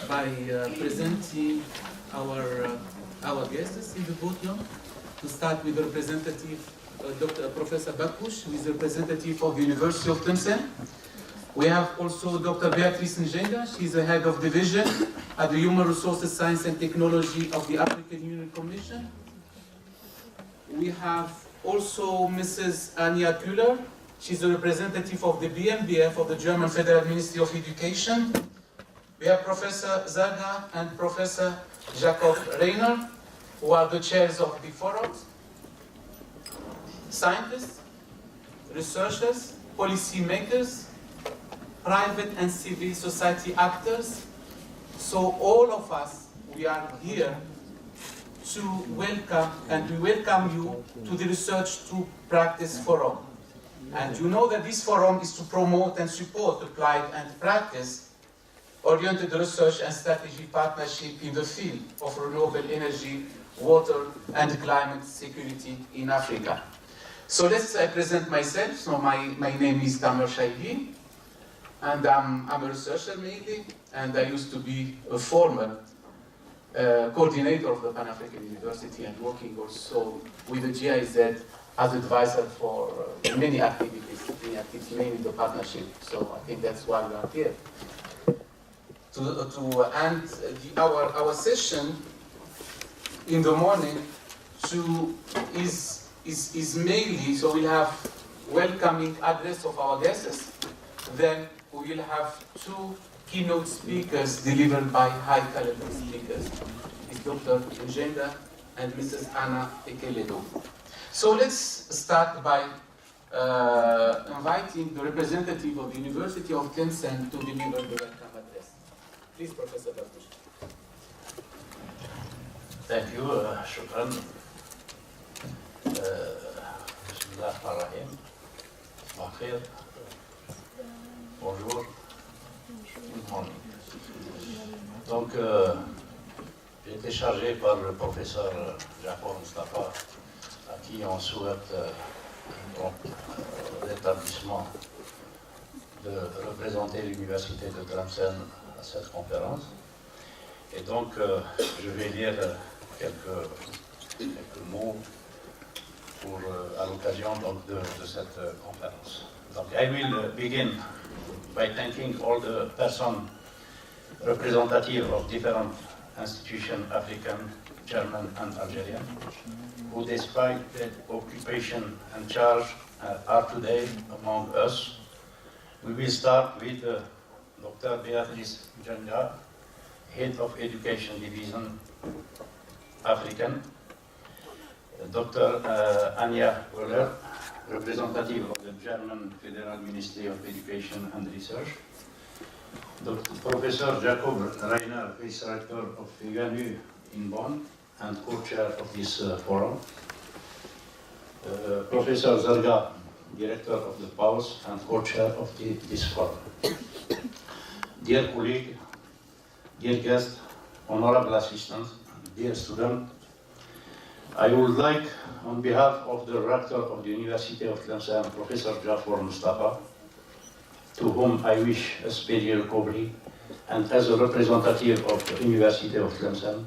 by presenting our guests in the podium. To start with the representative, Professor Bakouche, who is the representative of the University of TLEMCEN. We have also Dr. BEATRICE NJENGA. She is the head of division at the Human Resources Science and Technology of the African Union Commission. We have also Mrs. Anja Kühler. She's a representative of the BMBF of the German Federal Ministry of Education. We have Professor ZERGA and Professor JAKOB RHYNER, who are the chairs of the forums. Scientists, researchers, policy makers, private and civil society actors. So all of us, we are here to welcome, and we welcome you to the Res2Prac Forum. And you know that this forum is to promote and support applied and practice-oriented research and strategy partnership in the field of renewable energy, water, and climate security in Africa. So let's present myself. So my name is THAMEUR, and I'm a researcher mainly, and I used to be a former coordinator of the Pan-African University and working also with the GIZ as advisor for many activities, mainly the partnership. So I think that's why we are here. To end our session in the morning is mainly, so we'll have welcoming address of our guests, then we will have two keynote speakers delivered by high-caliber speakers. It's Dr. NJENGA and Mrs. Anna Ekeledo. So let's start by inviting the representative of the University of TLEMCEN to deliver the welcome address. Please, Professor Bakouche. Thank you, Shukran. Bismillahirrahmanirrahim. Bonjour. Good morning. Donc, j'ai été chargé par le professeur JAKOB à qui on souhaite l'établissement de représenter l'Université de TLEMCEN à cette conférence. Et donc, je vais lire quelques mots pour, à l'occasion de cette conférence. Donc, I will begin by thanking all the persons representative of different institutions, African, German, and Algerian, who, despite their occupation and charge, are today among us. We will start with Dr. BEATRICE NJENGA, Head of Education Division, African, Dr. Anja Kühler, representative of the German Federal Ministry of Education and Research, Dr. Professor JAKOB RHYNER, Vice Rector of UNU in Bonn and co-chair of this forum, Professor ZERGA, Director of the PAUS and co-chair of this forum. Dear colleague, dear guest, honorable assistants, dear student, I would like, on behalf of the Rector of the University of TLEMCEN, Professor Jafar Mustafa, to whom I wish a speedy recovery, and as a representative of the University of TLEMCEN,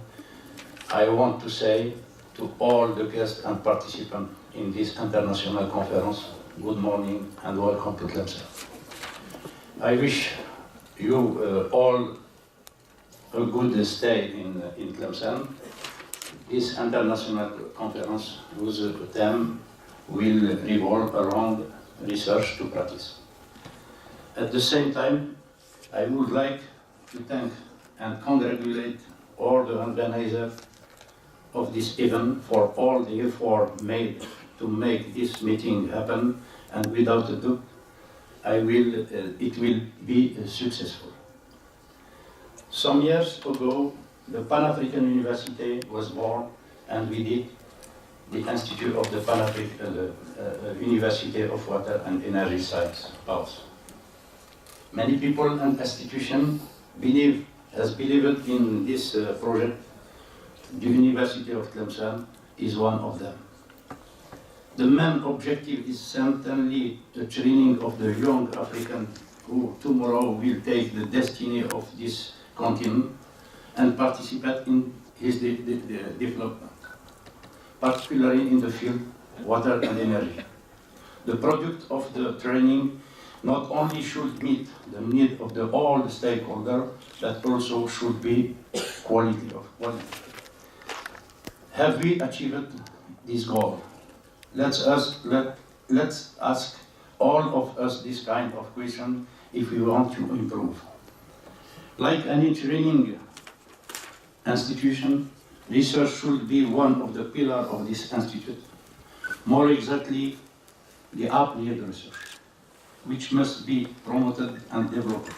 I want to say to all the guests and participants in this international conference, good morning and welcome to TLEMCEN. I wish you all a good stay in TLEMCEN. This international conference whose theme will revolve around research to practice. At the same time, I would like to thank and congratulate all the organizers of this event for all the effort made to make this meeting happen, and without a doubt, it will be successful. Some years ago, the Pan-African University was born, and with it, the Institute of the Pan-African University of Water and Energy Science, PAUS. Many people and institutions believed in this project. The University of TLEMCEN is one of them. The main objective is certainly the training of the young Africans who tomorrow will take the destiny of this continent and participate in his development, particularly in the field water and energy. The product of the training not only should meet the need of all the stakeholders, but also should be quality. Have we achieved this goal? Let's ask all of us this kind of question if we want to improve. Like any training institution, research should be one of the pillars of this institute. More exactly, the applied research, which must be promoted and developed.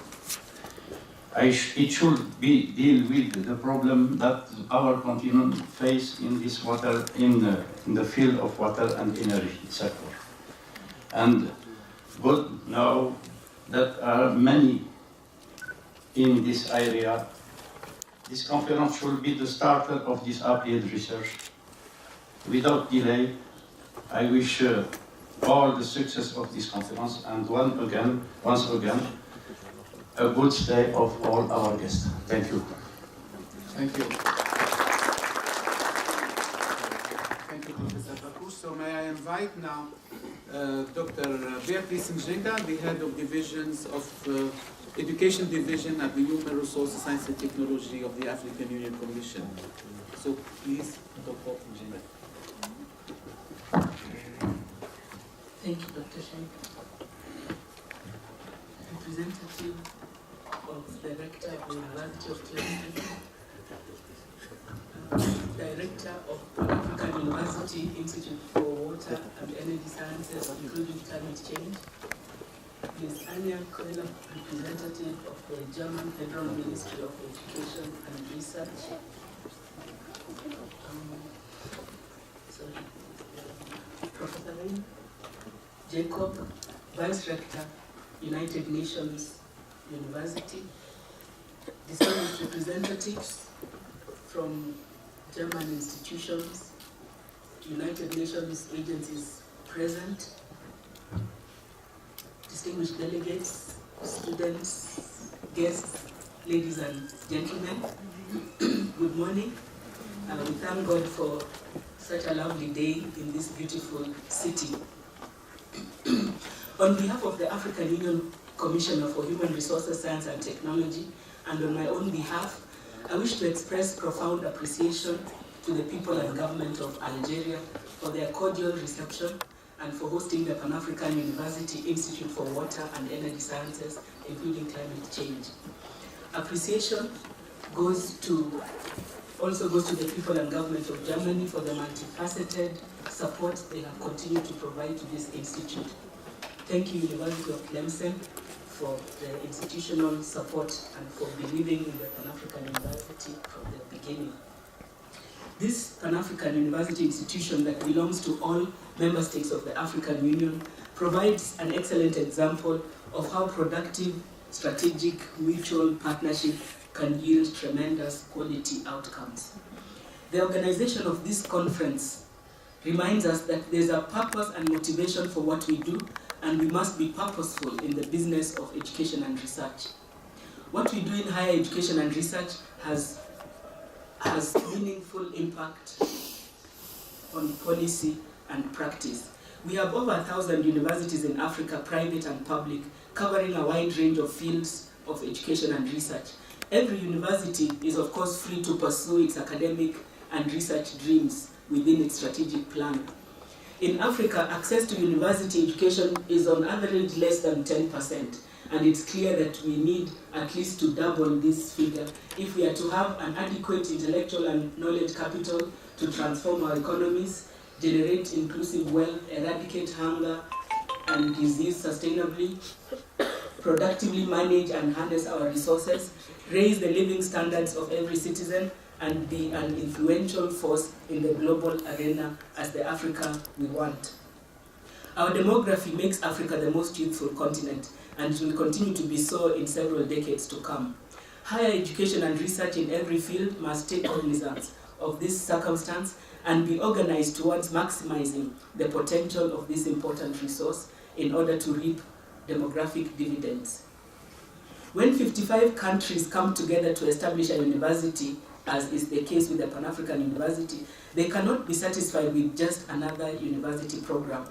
It should deal with the problem that our continent faces in this water, in the field of water and energy sector. And good now that are many in this area. This conference should be the starter of this applied research. Without delay, I wish all the success of this conference, and once again, a good stay of all our guests. Thank you. Thank you. Thank you, Professor Bakouche. So may I invite now Dr. Beatrice NJENGA, the head of divisions of Education Division at the Human Resources, Science and Technology of the African Union Commission. So please, Dr. NJENGA. Thank you, Dr. Chaibi. Representative of Director of the University of TLEMCEN, Director of African University Institute for Water and Energy Sciences, including climate change, Ms. Anya Koehler, representative of the German Federal Ministry of Education and Research, Professor RHYNER, JAKOB, Vice Rector, United Nations University, distinguished representatives from German institutions, United Nations agencies present, distinguished delegates, students, guests, ladies and gentlemen, good morning. We thank God for such a lovely day in this beautiful city. On behalf of the African Union Commissioner for Human Resources, Science and Technology, and on my own behalf, I wish to express profound appreciation to the people and government of Algeria for their cordial reception and for hosting the Pan-African University Institute for Water and Energy Sciences, including climate change. Appreciation also goes to the people and government of Germany for the multifaceted support they have continued to provide to this institute. Thank you, University of TLEMCEN, for the institutional support and for believing in the Pan-African University from the beginning. This Pan-African University institution that belongs to all member states of the African Union provides an excellent example of how productive, strategic, mutual partnership can yield tremendous quality outcomes. The organization of this conference reminds us that there's a purpose and motivation for what we do, and we must be purposeful in the business of education and research. What we do in higher education and research has meaningful impact on policy and practice. We have over 1,000 universities in Africa, private and public, covering a wide range of fields of education and research. Every university is, of course, free to pursue its academic and research dreams within its strategic plan. In Africa, access to university education is on average less than 10%, and it's clear that we need at least to double this figure if we are to have an adequate intellectual and knowledge capital to transform our economies, generate inclusive wealth, eradicate hunger and disease sustainably, productively manage and harness our resources, raise the living standards of every citizen, and be an influential force in the global arena as the Africa we want. Our demography makes Africa the most youthful continent, and it will continue to be so in several decades to come. Higher education and research in every field must take cognizance of this circumstance and be organized towards maximizing the potential of this important resource in order to reap demographic dividends. When 55 countries come together to establish a university, as is the case with the Pan-African University, they cannot be satisfied with just another university program.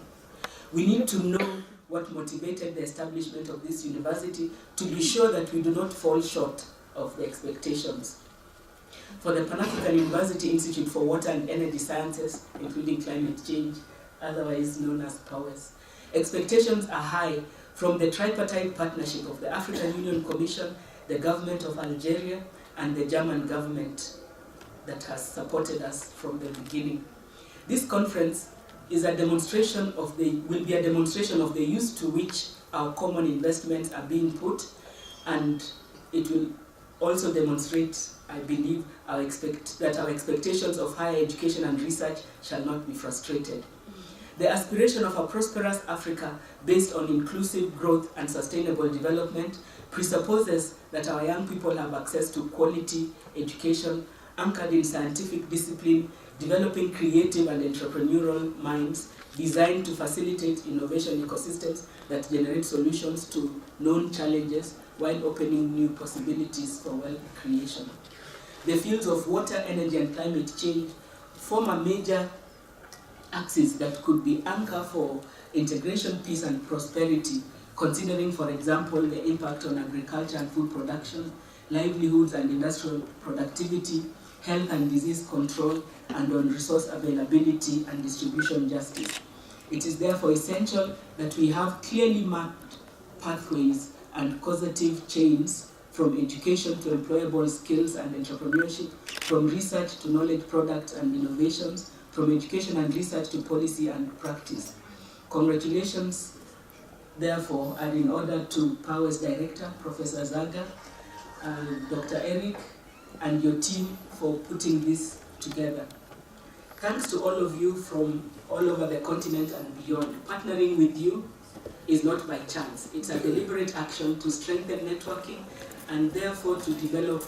We need to know what motivated the establishment of this university to be sure that we do not fall short of the expectations. For the Pan-African University Institute for Water and Energy Sciences, including climate change, otherwise known as POWERS, expectations are high from the tripartite partnership of the African Union Commission, the government of Algeria, and the German government that has supported us from the beginning. This conference is a demonstration of will be a demonstration of the use to which our common investments are being put, and it will also demonstrate, I believe, that our expectations of higher education and research shall not be frustrated. The aspiration of a prosperous Africa based on inclusive growth and sustainable development presupposes that our young people have access to quality education anchored in scientific discipline, developing creative and entrepreneurial minds designed to facilitate innovation ecosystems that generate solutions to known challenges while opening new possibilities for wealth creation. The fields of water, energy, and climate change form a major axis that could be anchor for integration, peace, and prosperity, considering, for example, the impact on agriculture and food production, livelihoods and industrial productivity, health and disease control, and on resource availability and distribution justice. It is therefore essential that we have clearly marked pathways and causative chains from education to employable skills and entrepreneurship, from research to knowledge products and innovations, from education and research to policy and practice. Congratulations, therefore, are in order to POWERS Director, Professor ZERGA, Dr. Eric, and your team for putting this together. Thanks to all of you from all over the continent and beyond. Partnering with you is not by chance. It's a deliberate action to strengthen networking and therefore to develop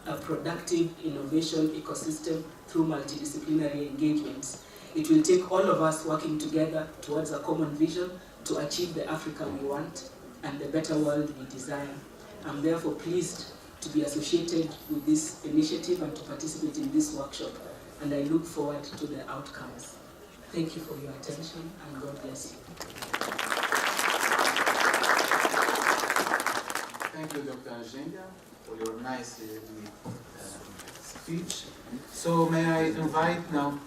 a productive innovation ecosystem through multidisciplinary engagements. It will take all of us working together towards a common vision to achieve the Africa we want and the better world we desire. I'm therefore pleased to be associated with this initiative and to participate in this workshop, and I look forward to the outcomes. Thank you for your attention, and God bless you. Thank you, Dr. NJENGA, for your nice speech. So may I invite now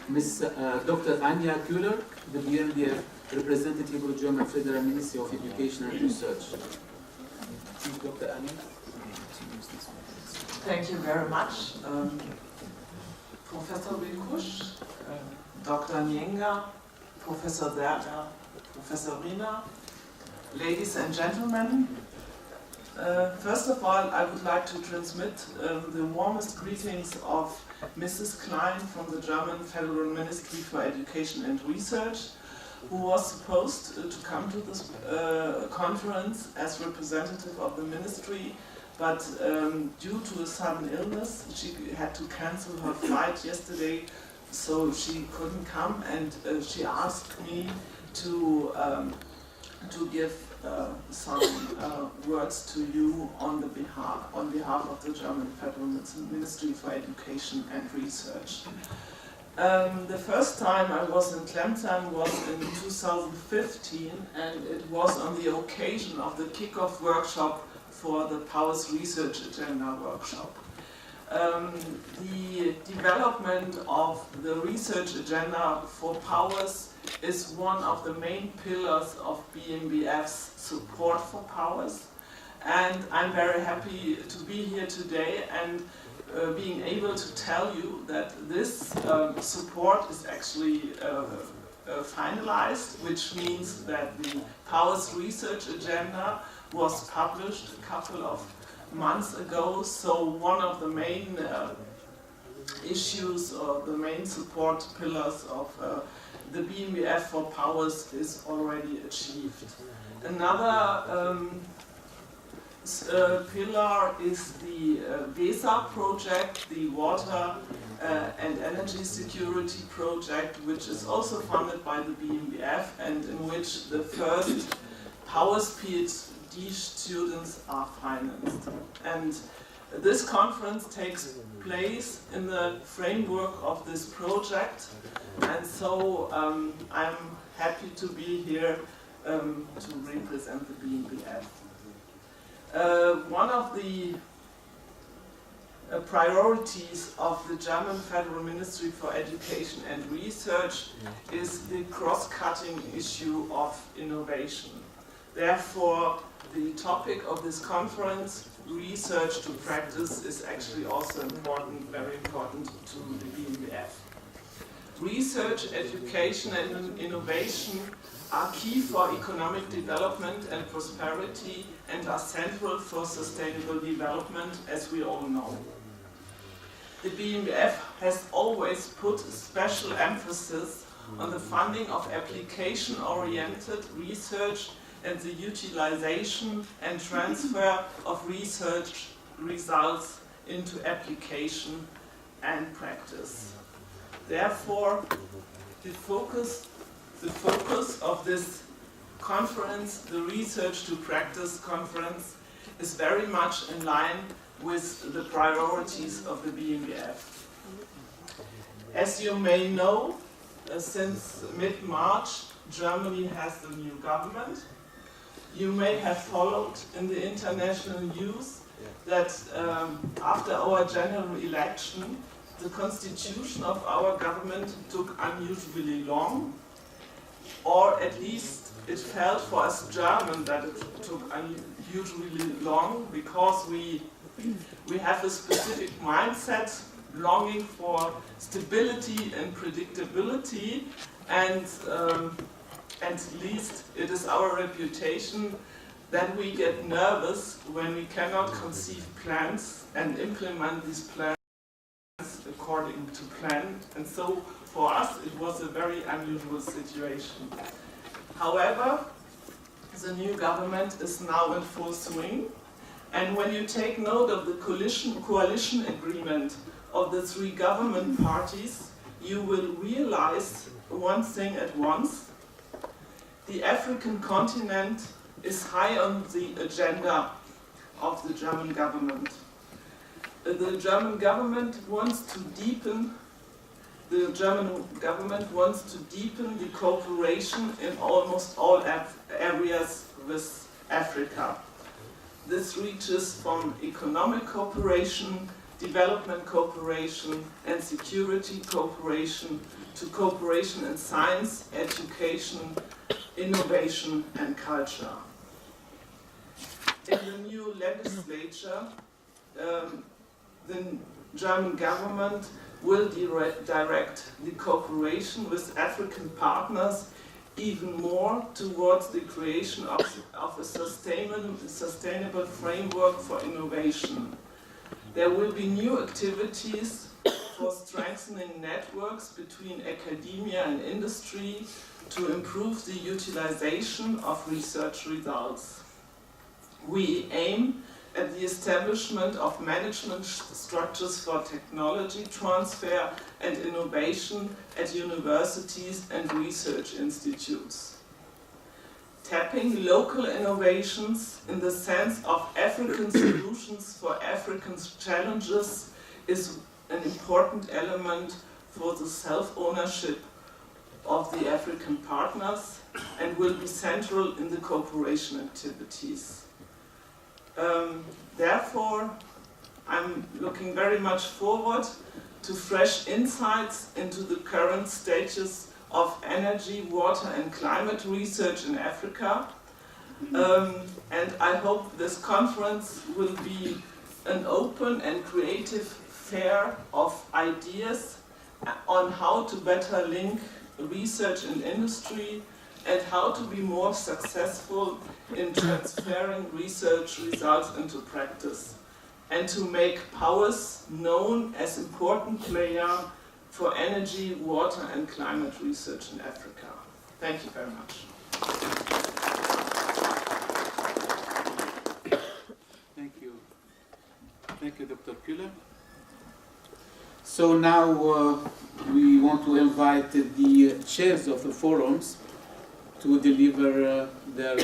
Ms. Dr. Anja Kühler, the BMBF representative of the German Federal Ministry of Education and Research. Please, Dr. Anja. Thank you very much, Professor Wilkusch, Dr. NJENGA, Professor ZERGA, Professor RHYNER, ladies and gentlemen. First of all, I would like to transmit the warmest greetings of Mrs. KLEIN from the German Federal Ministry for Education and Research, who was supposed to come to this conference as representative of the ministry, but due to a sudden illness, she had to cancel her flight yesterday, so she couldn't come, and she asked me to give some words to you on behalf of the German Federal Ministry for Education and Research. The first time I was in TLEMCEN was in 2015, and it was on the occasion of the kickoff workshop for the POWERS Research Agenda workshop. The development of the research agenda for POWERS is one of the main pillars of BMBF's support for POWERS, and I'm very happy to be here today and being able to tell you that this support is actually finalized, which means that the POWERS research agenda was published a couple of months ago, so one of the main issues or the main support pillars of the BMBF for POWERS is already achieved. Another pillar is the WESA project, the Water and Energy Security project, which is also funded by the BMBF and in which the first POWERS PhD PhD students are financed. And this conference takes place in the framework of this project, and so I'm happy to be here to represent the BMBF. One of the priorities of the German Federal Ministry for Education and Research is the cross-cutting issue of innovation. Therefore, the topic of this conference, research to practice, is actually also important, very important to the BMBF. Research, education and innovation are key for economic development and prosperity and are central for sustainable development, as we all know. The BMBF has always put special emphasis on the funding of application-oriented research and the utilization and transfer of research results into application and practice. Therefore, the focus of this conference, the Research to Practice conference, is very much in line with the priorities of the BMBF. As you may know, since mid-March, Germany has a new government. You may have followed in the international news that after our general election, the constitution of our government took unusually long, or at least it felt for us German that it took unusually long, because we have a specific mindset longing for stability and predictability, and at least it is our reputation that we get nervous when we cannot conceive plans and implement these plans according to plan. And so for us it was a very unusual situation. However, the new government is now in full swing, and when you take note of the coalition agreement of the three government parties, you will realize one thing at once. The African continent is high on the agenda of the German government. The German government wants to deepen the cooperation in almost all areas with Africa. This reaches from economic cooperation, development cooperation and security cooperation to cooperation in science, education, innovation and culture. In the new legislature, the German government will direct the cooperation with African partners even more towards the creation of a sustainable framework for innovation. There will be new activities for strengthening networks between academia and industry to improve the utilization of research results. We aim at the establishment of management structures for technology transfer and innovation at universities and research institutes. Tapping local innovations in the sense of African solutions for African challenges is an important element for the self-ownership of the African partners and will be central in the cooperation activities. Therefore, I'm looking very much forward to fresh insights into the current status of energy, water and climate research in Africa. And I hope this conference will be an open and creative fair of ideas on how to better link research and industry and how to be more successful in transferring research results into practice, and to make powers known as important player for energy, water and climate research in Africa. Thank you very much. Thank you. Thank you, Dr. Kühler. So now we want to invite the chairs of the forums to deliver their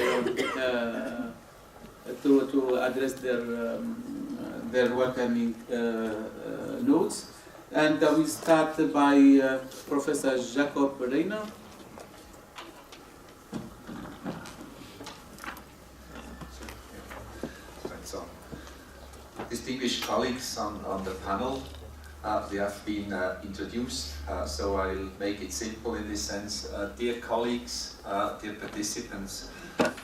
to address their welcoming notes. And we start by Professor Jakob RHYNER. Distinguished colleagues on the panel, they have been introduced, so I'll make it simple in this sense. Dear colleagues, dear participants,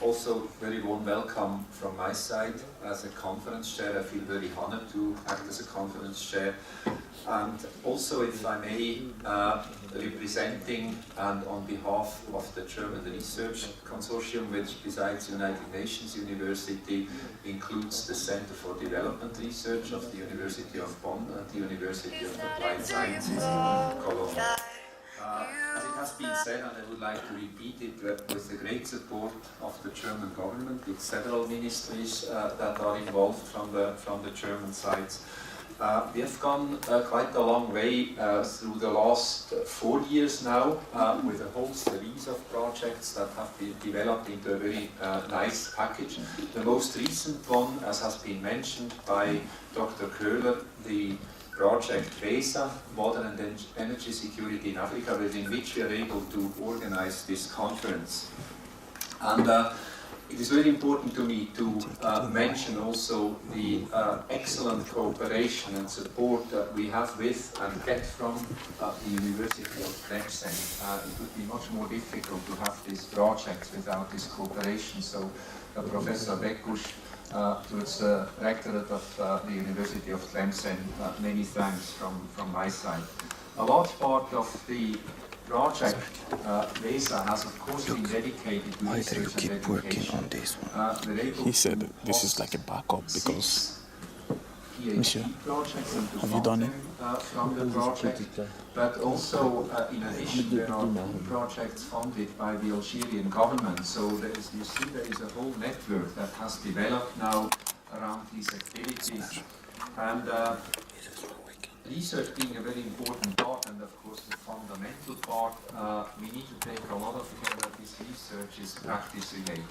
also very warm welcome from my side as a conference chair. I feel very honored to act as a conference chair. And also, if I may, representing and on behalf of the German Research Consortium, which besides United Nations University includes the Center for Development Research of the University of Bonn and the University of Applied Sciences in Cologne. As it has been said, and I would like to repeat it, with the great support of the German government, with several ministries that are involved from the German sides. We have gone quite a long way through the last 4 years now with a whole series of projects that have been developed into a very nice package. The most recent one, as has been mentioned by Dr. Köhler, the project VESA, Water and Energy Security in Africa, within which we are able to organize this conference. And it is very important to me to mention also the excellent cooperation and support that we have with and get from the University of TLEMCEN. It would be much more difficult to have these projects without this cooperation. So Professor Bekusch, towards the rectorate of the University of TLEMCEN, many thanks from my side. A large part of the project VESA has of course been dedicated to research and education. On this one. He said this is like a backup because Monsieur, have you done it? From the project, but also in addition there are projects funded by the Algerian government. So there is, you see, there is a whole network that has developed now around these activities, and research being a very important part, and of course the fundamental part, we need to take a lot of care that this research is practice related.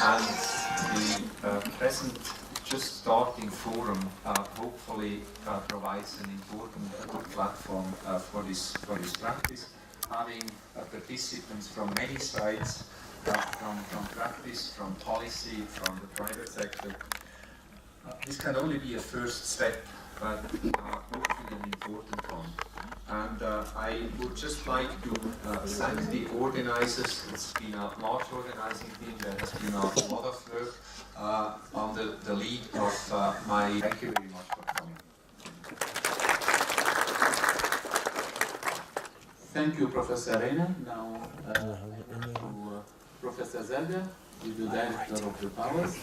And the present just starting forum hopefully provides an important platform for this practice, having participants from many sides, from practice, from policy, from the private sector. This can only be a first step, but hopefully an important one. And I would just like to thank the organizers. It's been a large organizing team. There has been a lot of work under the lead of my... Thank you very much for coming. Thank you, Professor RHYNER. Now to Professor ZERGA, the Director of the Powers.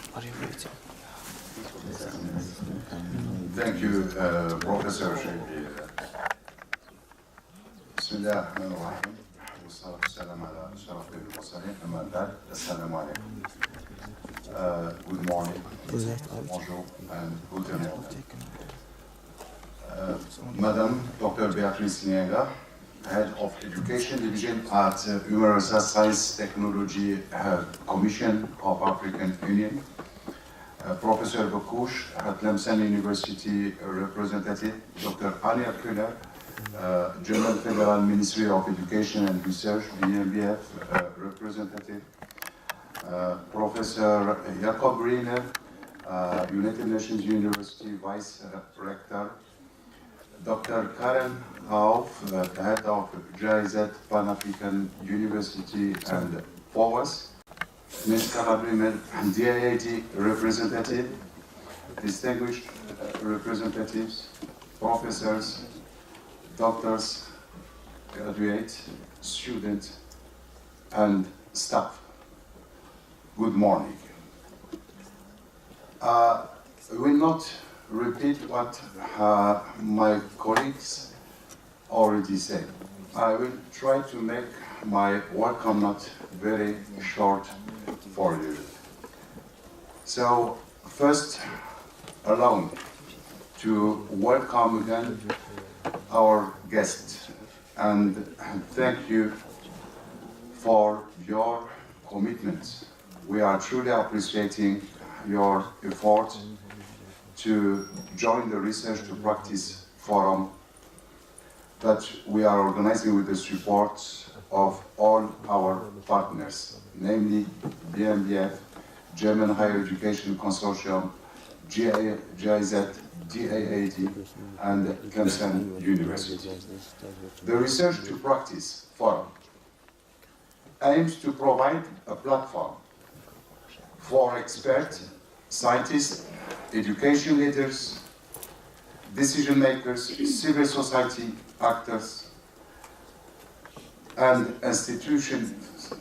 Thank you, Professor CHAIBI. بسم الله الرحمن الرحيم والصلاة والسلام على أشرف المرسلين أما بعد السلام عليكم. Good morning, bonjour, and good morning. Madam Dr. BEATRICE NJENGA, Head of Education Division at Universal Science Technology Commission of African Union. Professor Bekusch, TLEMCEN University representative, Dr. Anja Köhler, German Federal Ministry of Education and Research, BMBF representative, Professor JAKOB RHYNER, United Nations University Vice Rector, Dr. Karen Hauf, Head of GIZ Pan-African University and PROF, Ms. Karabrimer, DIIT representative, distinguished representatives, professors, doctors, graduates, students, and staff. Good morning. I will not repeat what my colleagues already said. I will try to make my welcome note very short for you. So, first, allow me to welcome again our guests and thank you for your commitment. We are truly appreciating your effort to join the Research to Practice Forum that we are organizing with the support of all our partners, namely BMBF, German Higher Education Consortium, GIZ, DAAD, and TLEMCEN University. The Research to Practice Forum aims to provide a platform for experts, scientists, education leaders, decision makers, civil society actors, and institutions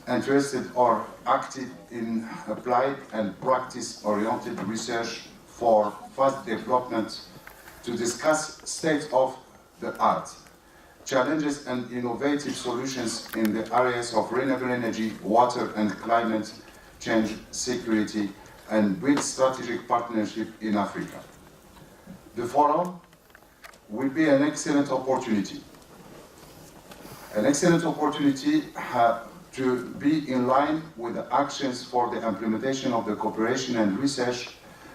interested or active in applied and practice-oriented research for fast development to discuss state of the art, challenges and innovative solutions in the areas of renewable energy, water and climate change, security, and build strategic partnership in Africa. The forum will be an excellent opportunity to be in line with the actions for the implementation of the cooperation and research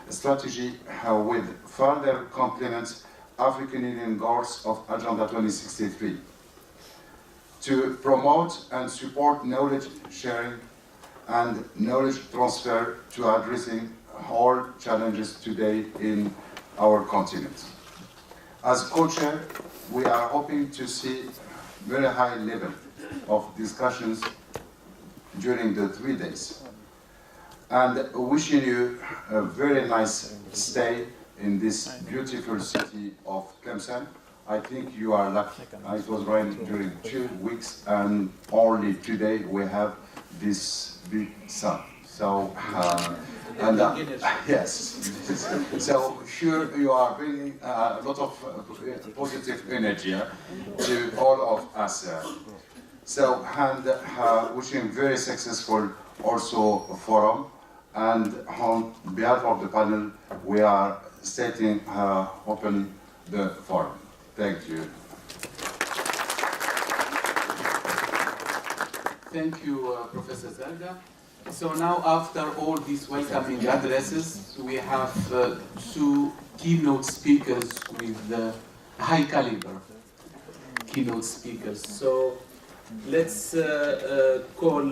strategy with further complements African Union goals of Agenda 2063, to promote and support knowledge sharing and knowledge transfer to addressing all challenges today in our continent. As co-chair, we are hoping to see very high level of discussions during the 3 days. And wishing you a very nice stay in this beautiful city of TLEMCEN. I think you are lucky. It was raining during 2 weeks, and only today we have this big sun. So, yes. So sure you are bringing a lot of positive energy to all of us. So, and wishing very successful also forum. And on behalf of the panel, we are stating open the forum. Thank you. Thank you, Professor ZERGA. So now, after all these welcoming addresses, we have 2 keynote speakers with high caliber keynote speakers. So let's call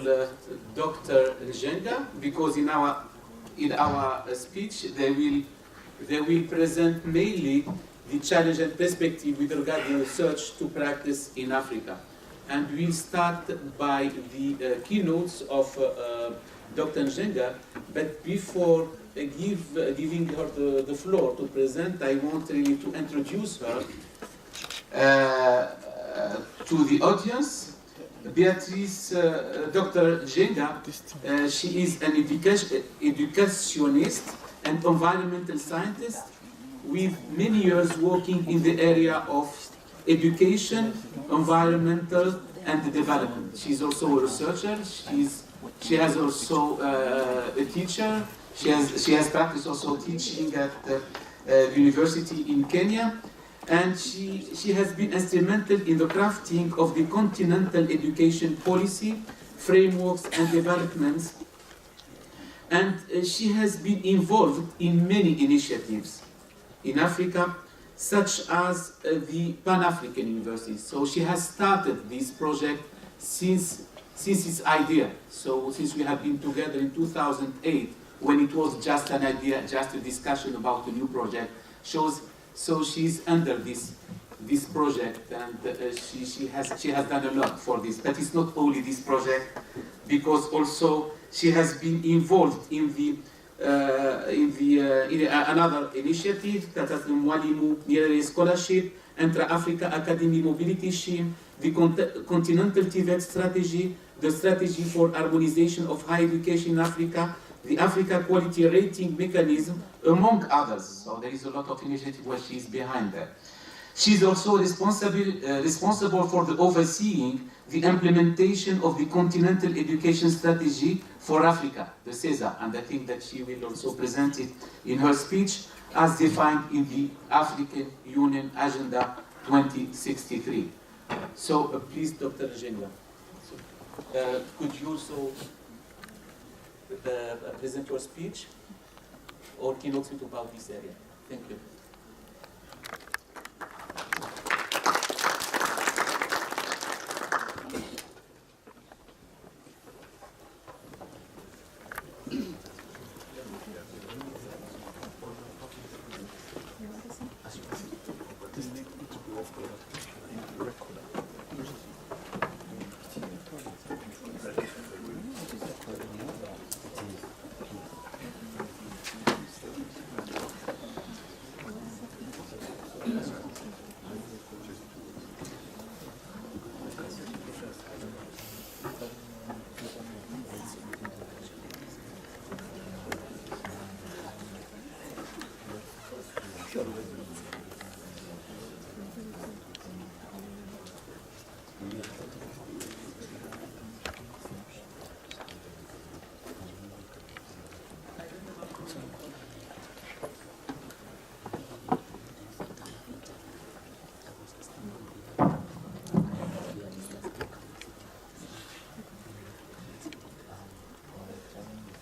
Dr. NJENGA, because in our speech they will present mainly the challenge and perspective with regard to research to practice in Africa. And we'll start by the keynotes of Dr. NJENGA, but before giving her the floor to present, I want really to introduce her to the audience. Beatrice, Dr. NJENGA, she is an educationist and environmental scientist with many years working in the area of education, environmental, and development. She's also a researcher. She has also a teacher. She has practiced also teaching at the university in Kenya. And she has been instrumental in the crafting of the continental education policy, frameworks and developments. And she has been involved in many initiatives in Africa, such as the Pan-African University. So she has started this project since its idea. So since we have been together in 2008, when it was just an idea, just a discussion about a new project, so she's under this project, and she has done a lot for this. But it's not only this project, because also she has been involved in another initiative, that is the Mwalimu Nyerere Scholarship, Intra-Africa Academy Mobility Scheme, the Continental TVET Strategy, the Strategy for Harmonization of Higher Education in Africa, the Africa Quality Rating Mechanism, among others. So there is a lot of initiative where she is behind that. She is also responsible for the overseeing the implementation of the Continental Education Strategy for Africa, the CESA, and I think that she will also present it in her speech as defined in the African Union Agenda 2063. So please, Dr. NJENGA, could you also present your speech? or keynote speak about this area. Thank you.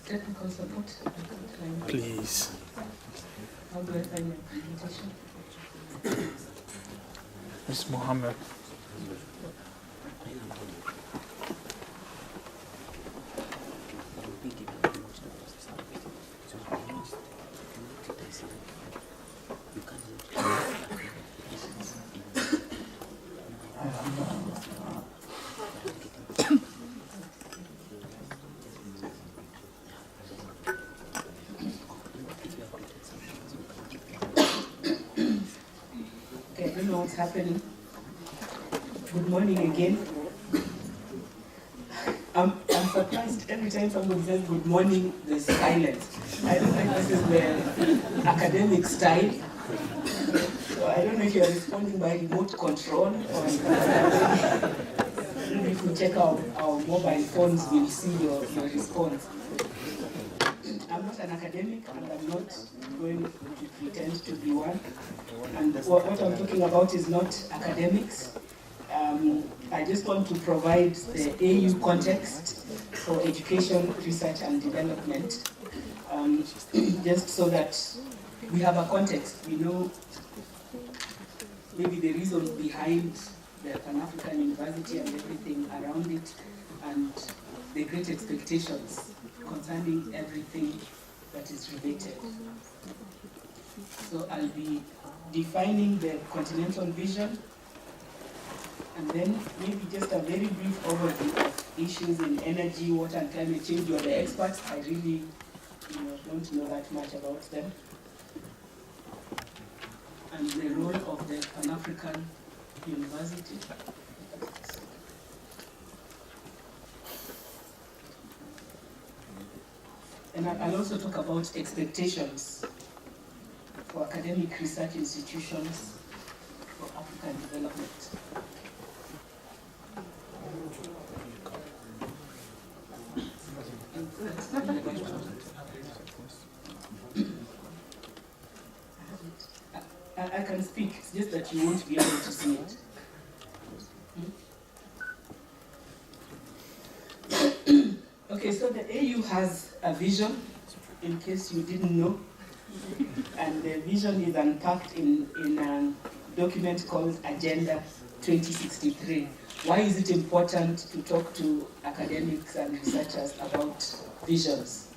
Technical support. Please. How do I find my presentation? Ms. Mohammed. Okay, I don't know what's happening. Good morning again. I'm surprised every time someone says good morning, there's silence. I don't think this is the academic style. So I don't know if you're responding by remote control or if we check our mobile phones, we'll see your response. I'm not an academic and I'm not going to pretend to be one. And what I'm talking about is not academics. I just want to provide the AU context for education, research and development, just so that we have a context. We know maybe the reasons behind the Pan-African University and everything around it, and the great expectations concerning everything that is related. So I'll be defining the continental vision, and then maybe just a very brief overview of issues in energy, water and climate change. You're the experts. I really don't know that much about them. And the role of the Pan-African University. And I'll also talk about expectations for academic research institutions for African development. I can speak, it's just that you won't be able to see it. Okay, so the AU has a vision, in case you didn't know. And the vision is unpacked in a document called Agenda 2063. Why is it important to talk to academics and researchers about visions,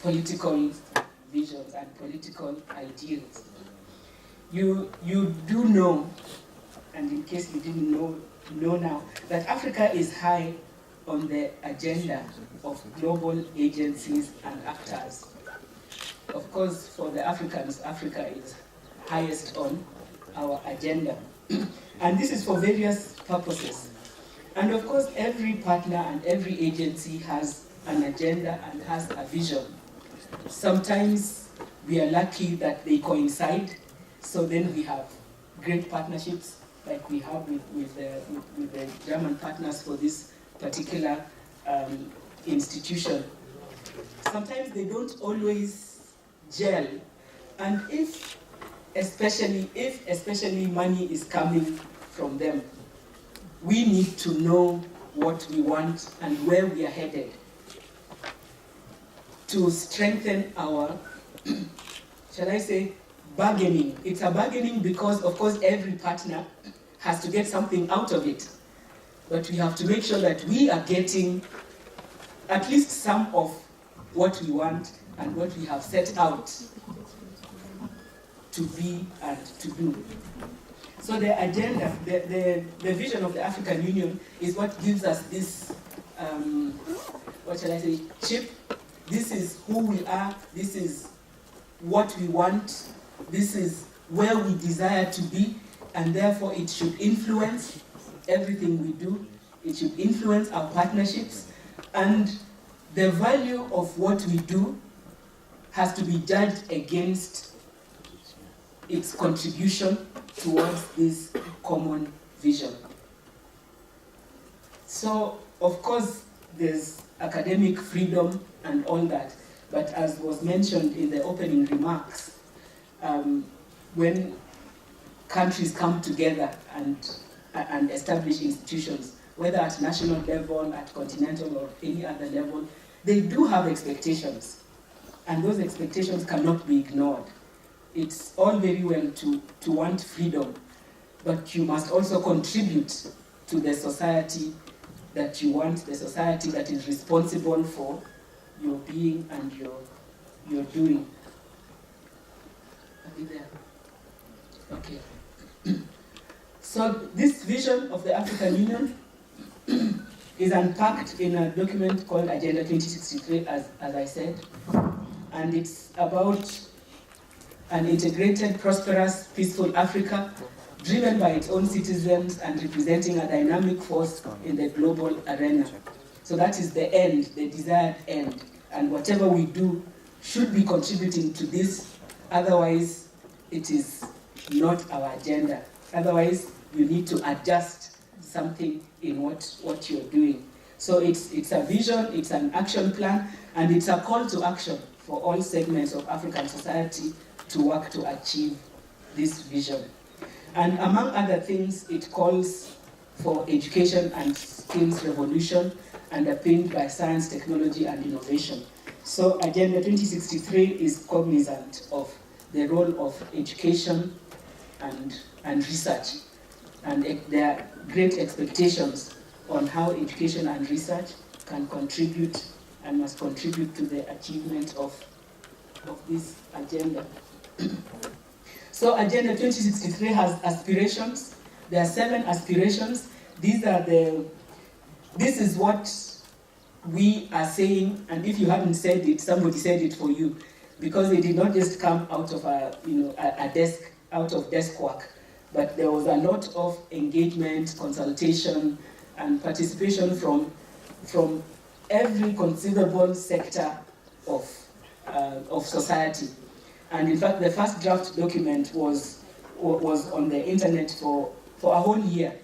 political visions and political ideals? You do know, and in case you didn't know now, that Africa is high on the agenda of global agencies and actors. Of course, for the Africans, Africa is highest on our agenda. And this is for various purposes. And of course, every partner and every agency has an agenda and has a vision. Sometimes we are lucky that they coincide, so then we have great partnerships like we have with the German partners for this particular institution. Sometimes they don't always gel, and if especially money is coming from them, we need to know what we want and where we are headed to strengthen our shall I say, bargaining. It's a bargaining because, of course, every partner has to get something out of it. But we have to make sure that we are getting at least some of what we want and what we have set out to be and to do. So the agenda, the vision of the African Union is what gives us this, what shall I say, chip. This is who we are, this is what we want, this is where we desire to be, and therefore it should influence everything we do. It should influence our partnerships, and the value of what we do has to be judged against its contribution towards this common vision. So, of course, there's academic freedom and all that, but as was mentioned in the opening remarks, when countries come together and establish institutions, whether at national level, at continental or any other level, they do have expectations, and those expectations cannot be ignored. It's all very well to want freedom, but you must also contribute to the society that you want, the society that is responsible for your being and your doing. Are we there? Okay. So this vision of the African Union is unpacked in a document called Agenda 2063, as I said, and it's about an integrated, prosperous, peaceful Africa, driven by its own citizens and representing a dynamic force in the global arena. So that is the end, the desired end. And whatever we do should be contributing to this, otherwise it is not our agenda. Otherwise, you need to adjust something in what you're doing. So it's a vision, it's an action plan, and it's a call to action for all segments of African society to work to achieve this vision. And among other things, it calls for education and skills revolution underpinned by science, technology, and innovation. So Agenda 2063 is cognizant of the role of education and research. And there are great expectations on how education and research can contribute and must contribute to the achievement of this agenda. So Agenda 2063 has aspirations. There are 7 aspirations. This is what we are saying, and if you haven't said it, somebody said it for you, because it did not just come out of a desk, out of desk work, but there was a lot of engagement, consultation, and participation from every conceivable sector of society. And in fact, the first draft document was on the internet for a whole year,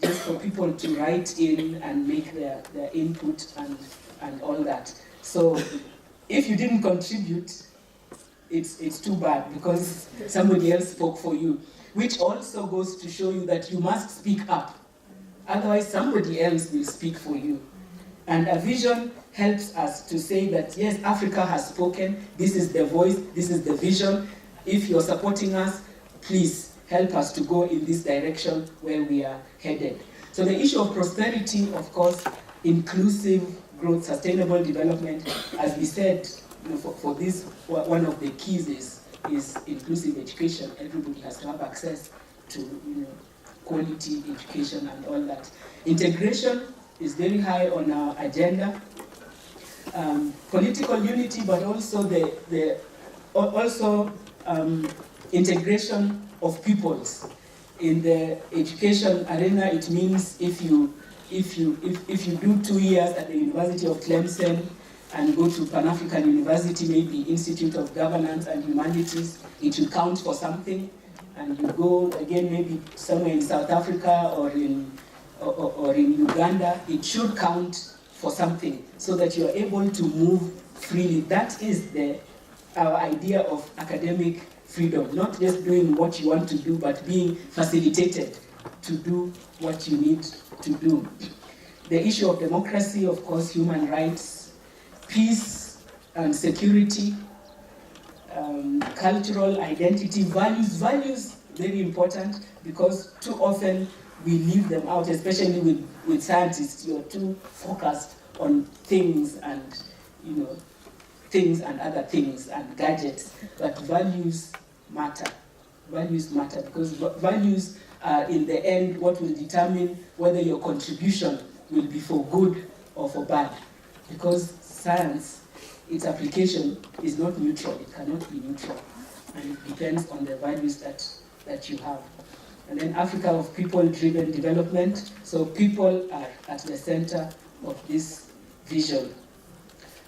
just for people to write in and make their input and all that. So if you didn't contribute, it's too bad, because somebody else spoke for you, which also goes to show you that you must speak up. Otherwise, somebody else will speak for you. And a vision helps us to say that, yes, Africa has spoken, this is the voice, this is the vision. If you're supporting us, please help us to go in this direction where we are headed. So the issue of prosperity, of course, inclusive growth, sustainable development, as we said, for this, one of the keys is inclusive education. Everybody has to have access to quality education and all that. Integration is very high on our agenda. Political unity, but also integration of peoples. In the education arena, it means if you do 2 years at the University of TLEMCEN and go to Pan-African University, maybe Institute of Governance and Humanities, it will count for something. And you go again, maybe somewhere in South Africa or in Uganda, it should count for something, so that you are able to move freely. That is our idea of academic freedom, not just doing what you want to do, but being facilitated to do what you need to do. The issue of democracy, of course, human rights, peace and security, cultural identity, values, very important, because too often we leave them out, especially with scientists. You're too focused on things and, things and other things and gadgets, but values matter. Values matter because values are, in the end, what will determine whether your contribution will be for good or for bad. Because science, its application is not neutral. It cannot be neutral. And it depends on the values that you have. And then Africa of people-driven development. So people are at the center of this vision.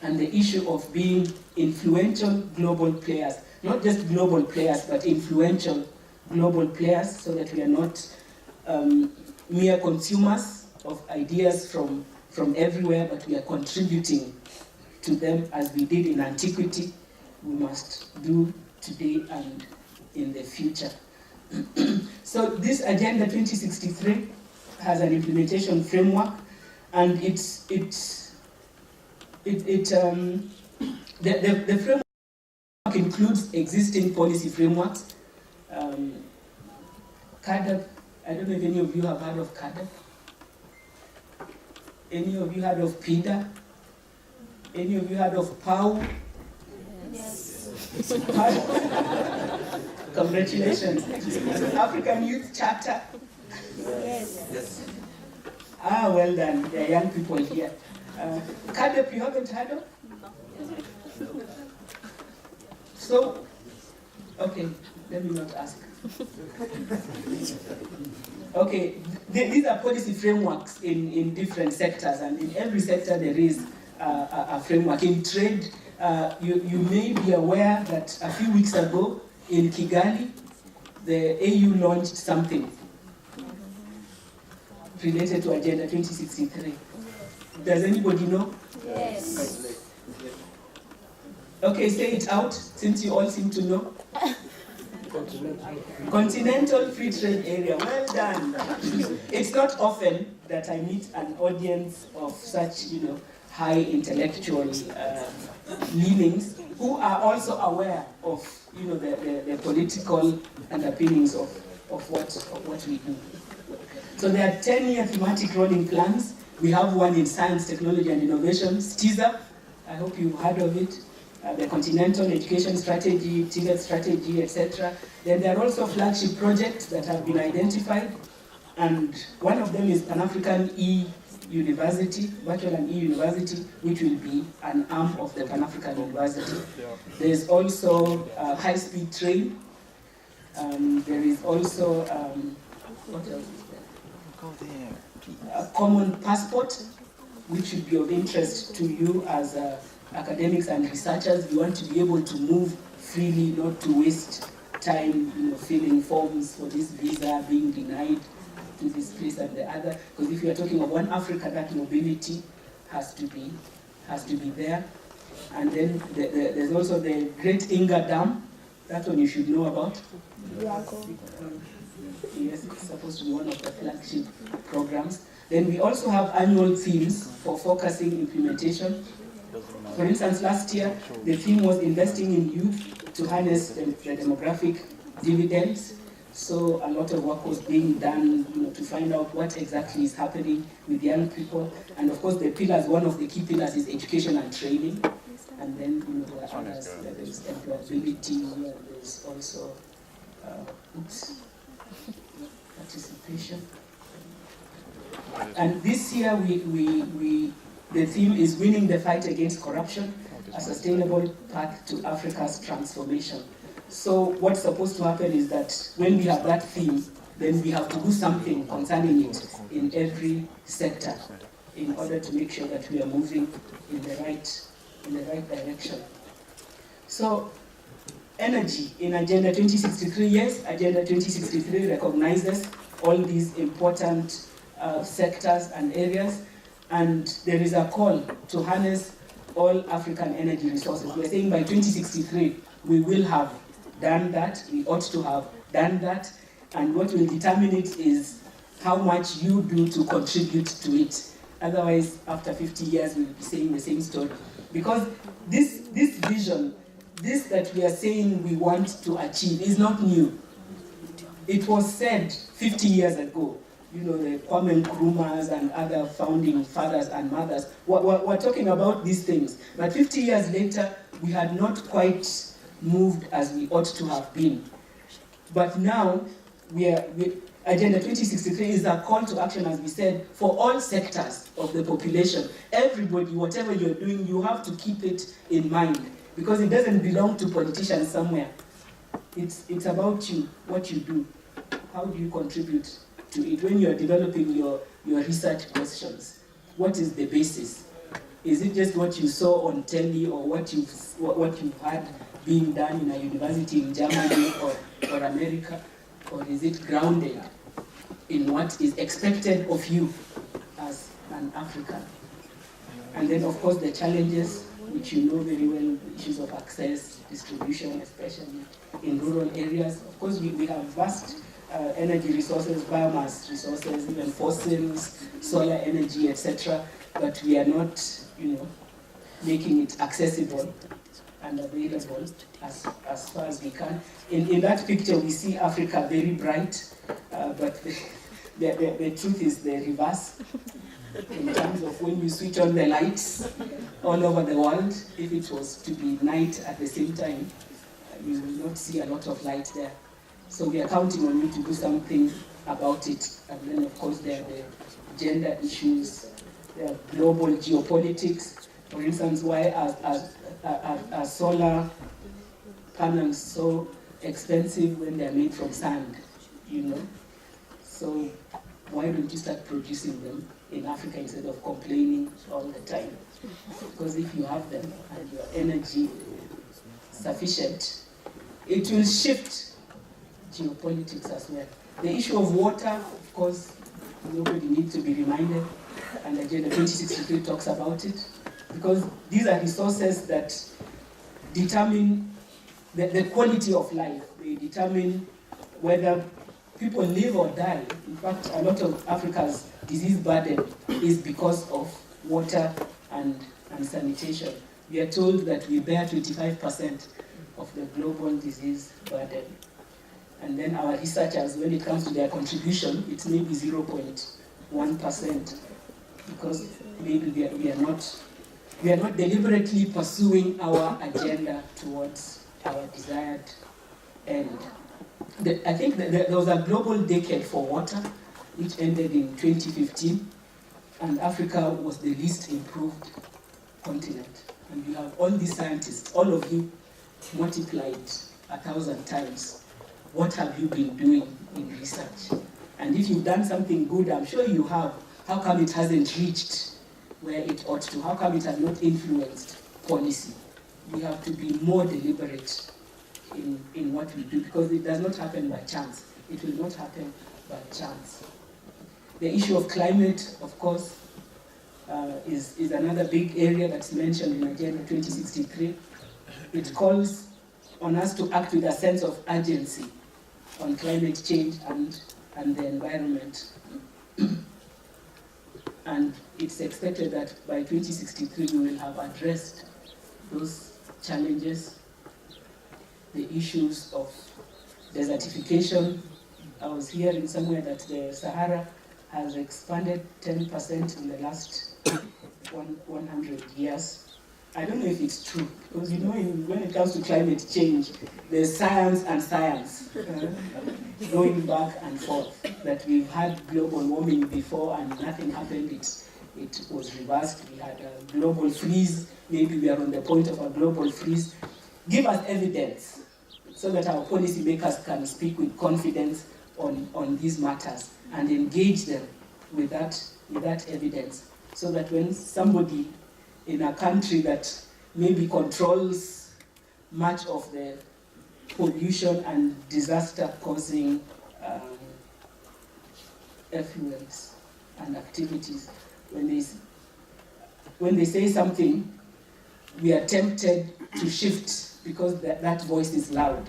And the issue of being influential global players, not just global players, but influential global players, so that we are not mere consumers of ideas from everywhere, but we are contributing to them as we did in antiquity. We must do today and in the future. So this Agenda 2063 has an implementation framework, and the framework includes existing policy frameworks. CADAP, I don't know if any of you have heard of CADAP. Any of you heard of PIDA? Any of you heard of PAU? Yes. Congratulations. African Youth Chapter? Yes. Ah, well done. There are young people here. CADAP, you haven't heard of? So, okay, let me not ask. Okay, these are policy frameworks in different sectors, and in every sector there is a framework. In trade, you may be aware that a few weeks ago in Kigali, the AU launched something related to Agenda 2063. Does anybody know? Yes. Okay, say it out, since you all seem to know. Continental Free Trade Area. Well done. It's not often that I meet an audience of such, high intellectual leanings who are also aware of, the political underpinnings of what we do. So there are 10-year thematic rolling plans. We have one in science, technology, and innovation, STISA. I hope you've heard of it. The Continental Education Strategy, TLET Strategy, etc. Then there are also flagship projects that have been identified, and one of them is Pan-African E-University, Virtual and E-University, which will be an arm of the Pan-African University. There is also a high-speed train. There is also, what else is there? A common passport, which should be of interest to you as academics and researchers. We want to be able to move freely, not to waste time, filling forms for this visa, being denied to this place and the other. Because if you are talking of one Africa, that mobility has to be there. And then there's also the Great NJENGA Dam. That one you should know about. JAKOB. Yes, it's supposed to be one of the flagship programs. Then we also have annual themes for focusing implementation. For instance, last year, the theme was investing in youth to harness the demographic dividends. So a lot of work was being done to find out what exactly is happening with young people. And of course, the pillars, one of the key pillars is education and training. And then there are others, there is employability, there's also participation. And this year, the theme is winning the fight against corruption, a sustainable path to Africa's transformation. So what's supposed to happen is that when we have that theme, then we have to do something concerning it in every sector in order to make sure that we are moving in the right direction. So energy in Agenda 2063, yes, Agenda 2063 recognizes all these important sectors and areas, and there is a call to harness all African energy resources. We are saying by 2063, we will have done that, we ought to have done that, and what will determine it is how much you do to contribute to it. Otherwise, after 50 years, we'll be saying the same story. Because this vision, this that we are saying we want to achieve is not new. It was said 50 years ago. You know, the Kwame Nkrumahs and other founding fathers and mothers were talking about these things. But 50 years later, we had not quite moved as we ought to have been. But now, Agenda 2063 is a call to action, as we said, for all sectors of the population. Everybody, whatever you're doing, you have to keep it in mind, because it doesn't belong to politicians somewhere. It's about you, what you do. How do you contribute to it when you're developing your research questions? What is the basis? Is it just what you saw on telly or what you've had being done in a university in Germany or America? Or is it grounded in what is expected of you as an African? And then, of course, the challenges, which you know very well, the issues of access, distribution, especially in rural areas. Of course, we have vast energy resources, biomass resources, even fossils, solar energy, etc. But we are not, making it accessible and available as far as we can. In that picture, we see Africa very bright, but the truth is the reverse. In terms of when you switch on the lights all over the world, if it was to be night at the same time, you will not see a lot of light there. So we are counting on you to do something about it. And then, of course, there are the gender issues, there are global geopolitics. For instance, why are solar panels so expensive when they're made from sand, So why don't you start producing them in Africa instead of complaining all the time? Because if you have them and your energy sufficient, it will shift geopolitics as well. The issue of water, of course, nobody needs to be reminded, and Agenda 2063 talks about it, because these are resources that determine the quality of life. They determine whether people live or die. In fact, a lot of Africa's disease burden is because of water and sanitation. We are told that we bear 25% of the global disease burden. And then our researchers, when it comes to their contribution, it's maybe 0.1%, because maybe we are not deliberately pursuing our agenda towards our desired end. I think that there was a global decade for water, which ended in 2015, and Africa was the least improved continent. And you have all these scientists, all of you multiplied 1,000 times. What have you been doing in research? And if you've done something good, I'm sure you have, how come it hasn't reached where it ought to? How come it has not influenced policy? We have to be more deliberate in what we do, because it does not happen by chance. It will not happen by chance. The issue of climate, of course, is another big area that's mentioned in Agenda 2063. It calls on us to act with a sense of urgency on climate change and the environment. And it's expected that by 2063 we will have addressed those challenges, the issues of desertification. I was hearing somewhere that the Sahara has expanded 10% in the last 100 years. I don't know if it's true, because when it comes to climate change, there's science and science going back and forth. That we've had global warming before and nothing happened, it was reversed. We had a global freeze, maybe we are on the point of a global freeze. Give us evidence so that our policymakers can speak with confidence on these matters and engage them with that evidence, so that when somebody in a country that maybe controls much of the pollution and disaster-causing effluents and activities, when they say something, we are tempted to shift because that voice is loud.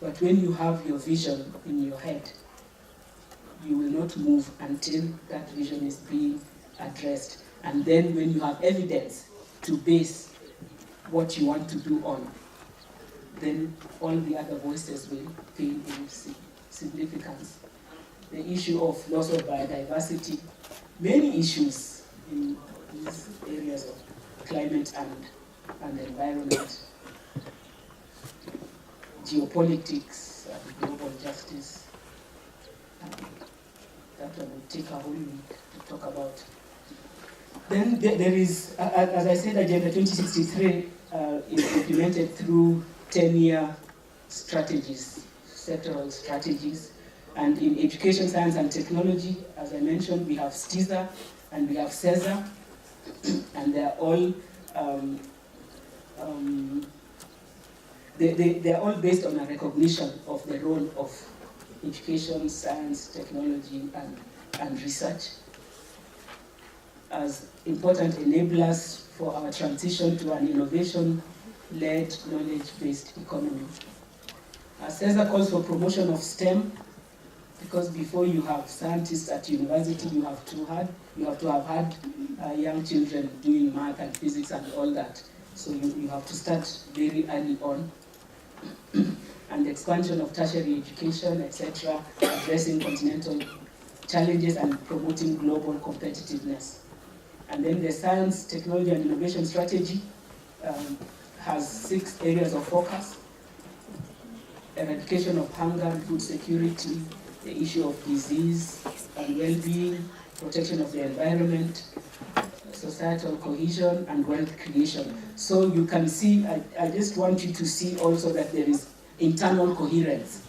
But when you have your vision in your head, you will not move until that vision is being addressed. And then when you have evidence to base what you want to do on, then all the other voices will gain in significance. The issue of loss of biodiversity, many issues in these areas of climate and environment, geopolitics and global justice. That one will take a whole week to talk about. Then there is, as I said, Agenda 2063 is implemented through 10-year strategies, sectoral strategies. And in education, science and technology, as I mentioned, we have STIZA and we have CESA, and they're all they're all based on a recognition of the role of education, science, technology, and research as important enablers for our transition to an innovation-led, knowledge-based economy. CESA calls for promotion of STEM, because before you have scientists at university, you have to have had young children doing math and physics and all that. So you have to start very early on. And the expansion of tertiary education, etc., addressing continental challenges and promoting global competitiveness. And then the science, technology, and innovation strategy has 6 areas of focus: eradication of hunger and food security, the issue of disease and well-being, protection of the environment, societal cohesion, and wealth creation. So you can see, I just want you to see also that there is internal coherence.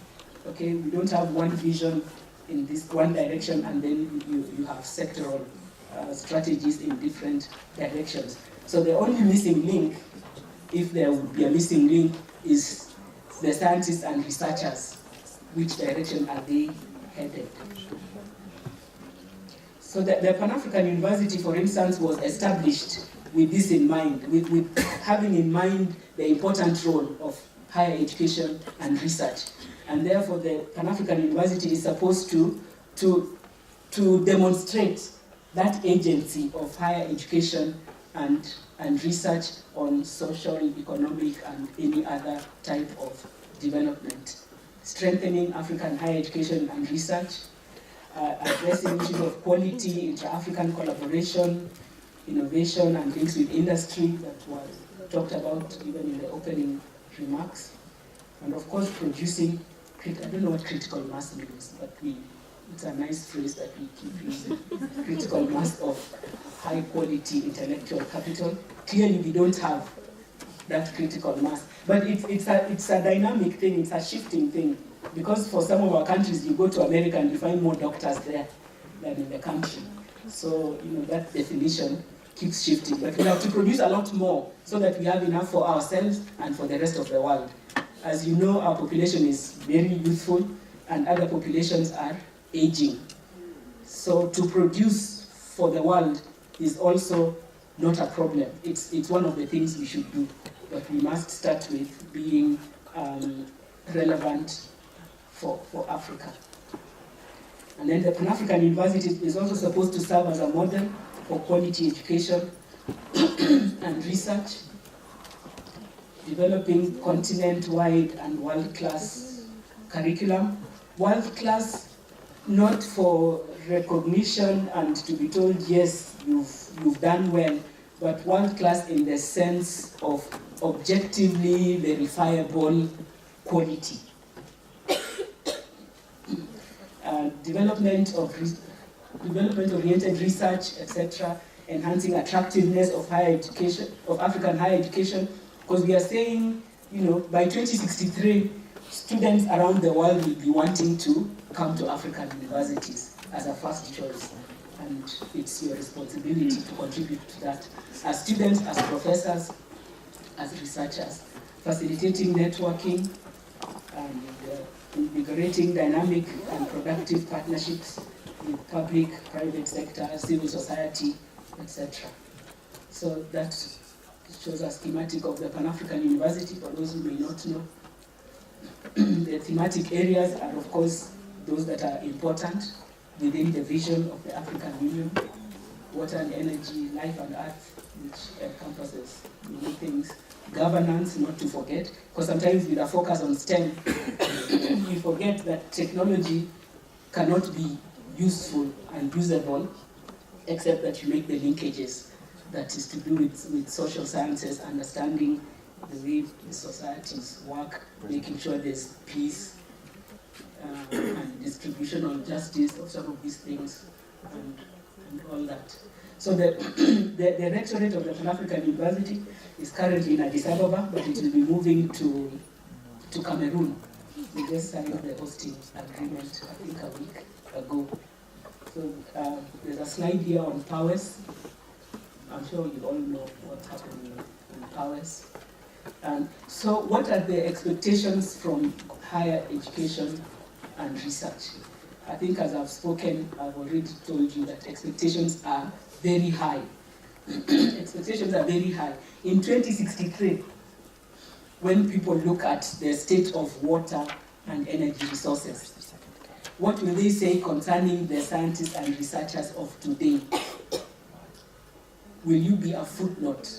Okay, we don't have one vision in this one direction and then you have sectoral strategies in different directions. So the only missing link, if there would be a missing link, is the scientists and researchers. Which direction are they headed? So the Pan-African University, for instance, was established with this in mind, with having in mind the important role of higher education and research. And therefore the Pan-African University is supposed to demonstrate that agency of higher education and research on social, economic, and any other type of development. Strengthening African higher education and research, addressing issues of quality, intra-African collaboration, innovation, and links with industry that was talked about even in the opening remarks. And of course, producing, I don't know what critical mass means, but it's a nice phrase that we keep using, critical mass of high quality intellectual capital. Clearly, we don't have that critical mass. But it's a dynamic thing, it's a shifting thing. Because for some of our countries, you go to America and you find more doctors there than in the country. So, that definition keeps shifting. But we have to produce a lot more so that we have enough for ourselves and for the rest of the world. As you know, our population is very youthful and other populations are aging. So to produce for the world is also not a problem. It's one of the things we should do. But we must start with being relevant for Africa. And then the Pan-African University is also supposed to serve as a model for quality education and research, developing continent-wide and world-class curriculum. World-class, not for recognition and to be told, yes, you've done well, but world-class in the sense of objectively verifiable quality. Development-oriented research, etc., enhancing attractiveness of higher education, of African higher education, because we are saying, by 2063, students around the world will be wanting to come to African universities as a first choice. And it's your responsibility to contribute to that as students, as professors, as researchers, facilitating networking, and invigorating dynamic and productive partnerships with public, private sector, civil society, etc. So that shows a schematic of the Pan-African University, for those who may not know. The thematic areas are, of course, those that are important within the vision of the African Union: water and energy, life and earth, which encompasses many things, governance, not to forget, because sometimes with a focus on STEM, we forget that technology cannot be useful and usable except that you make the linkages. That is to do with social sciences, understanding the way the societies work, making sure there's peace and distributional justice of some of these things and all that. So the rectorate of the Pan-African University is currently in Addis Ababa, but it will be moving to Cameroon. We just signed the hosting agreement, I think, a week ago. So there's a slide here on powers. I'm sure you all know what's happening in powers. So what are the expectations from higher education and research? I think as I've spoken, I've already told you that expectations are very high. Expectations are very high. In 2063, when people look at the state of water and energy resources, what will they say concerning the scientists and researchers of today? Will you be a footnote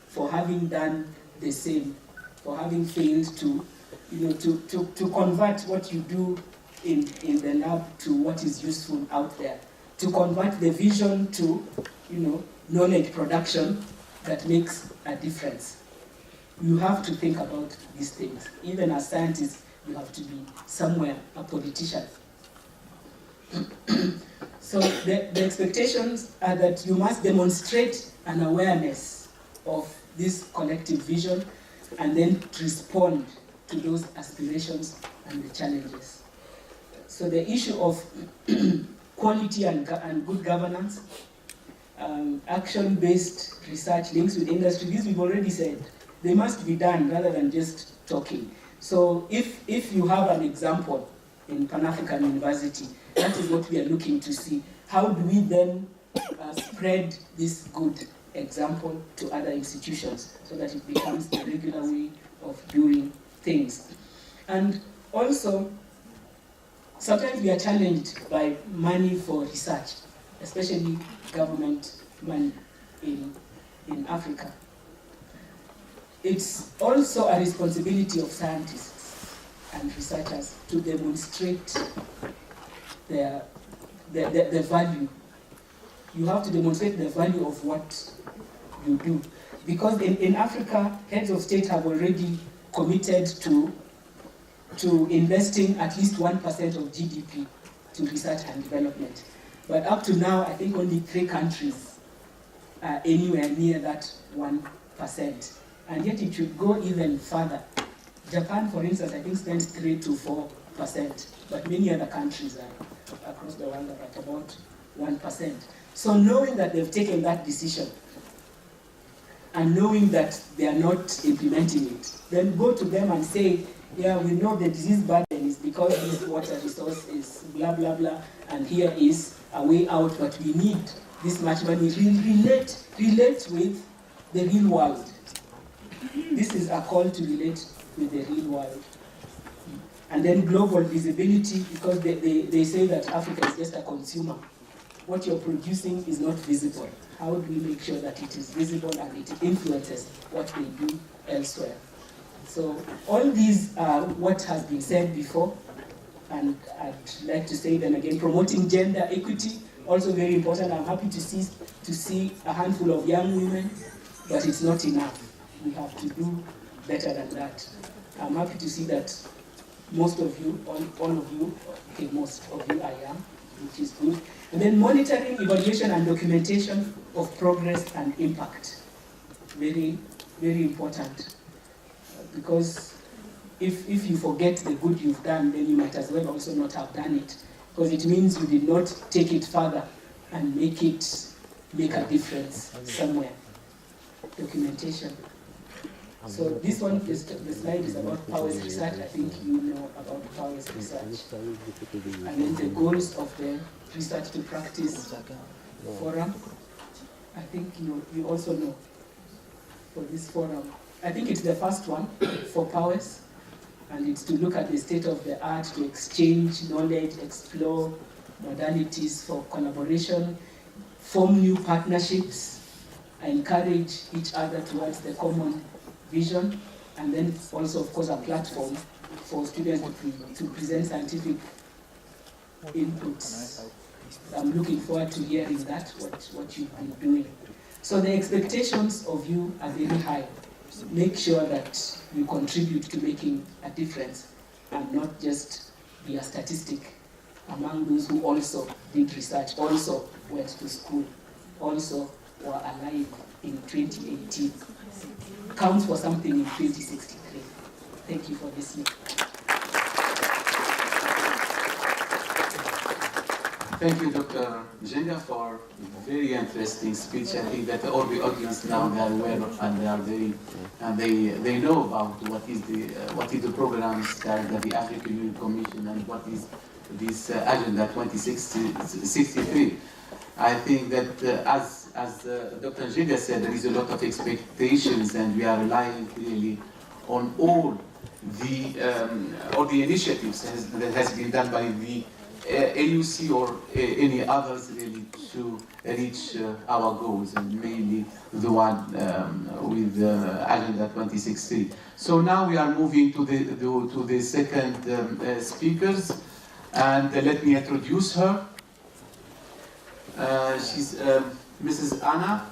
for having done the same, for having failed to, to convert what you do in the lab to what is useful out there, to convert the vision to, knowledge production that makes a difference? You have to think about these things. Even as scientists, you have to be somewhere a politician. So the expectations are that you must demonstrate an awareness of this collective vision and then respond to those aspirations and the challenges. So the issue of quality and good governance, action-based research links with industry, these we've already said, they must be done rather than just talking. So if you have an example in Pan-African University, that is what we are looking to see. How do we then spread this good example to other institutions so that it becomes a regular way of doing things? And also, sometimes we are challenged by money for research, especially government money in Africa. It's also a responsibility of scientists and researchers to demonstrate the value. You have to demonstrate the value of what you do. Because in Africa, heads of state have already committed to investing at least 1% of GDP to research and development. But up to now, I think only 3 countries are anywhere near that 1%. And yet it should go even further. Japan, for instance, I think spends 3 to 4%, but many other countries are across the world are at about 1%. So knowing that they've taken that decision, and knowing that they are not implementing it, then go to them and say, yeah, we know the disease burden is because this water resource is blah, blah, blah, and here is a way out, but we need this much money. Relate with the real world. This is a call to relate with the real world. And then global visibility, because they say that Africa is just a consumer. What you're producing is not visible. How do we make sure that it is visible and it influences what they do elsewhere? So all these are what has been said before, and I'd like to say them again. Promoting gender equity, also very important. I'm happy to see a handful of young women, but it's not enough. We have to do better than that. I'm happy to see that most of you, all of you, okay, most of you are young, which is good. And then monitoring, evaluation, and documentation of progress and impact. Very, very important. Because if you forget the good you've done, then you might as well also not have done it. Because it means you did not take it further and make a difference somewhere. Documentation. So this one, the slide is about powers research. I think you know about powers research. And then the goals of the Research to Practice Forum. I think you also know for this forum. I think it's the first one for powers, and it's to look at the state of the art, to exchange knowledge, explore modalities for collaboration, form new partnerships, encourage each other towards the common vision, and then also, of course, a platform for students to present scientific inputs. I'm looking forward to hearing that, what you've been doing. So the expectations of you are very high. Make sure that you contribute to making a difference and not just be a statistic among those who also did research, also went to school, also were alive in 2018. Counts for something in 2063. Thank you for listening. Thank you, Dr. NJENGA, for a very interesting speech. I think that all the audience now they are aware of, and they are very, and they know about what is the programs that the African Union Commission and what is this Agenda 2063. I think that as Dr. NJENGA said, there is a lot of expectations, and we are relying really on all the initiatives that has been done by the AUC or any others really to reach our goals, and mainly the one with Agenda 2060. So now we are moving to the second speakers, and let me introduce her. She's Mrs. Anna.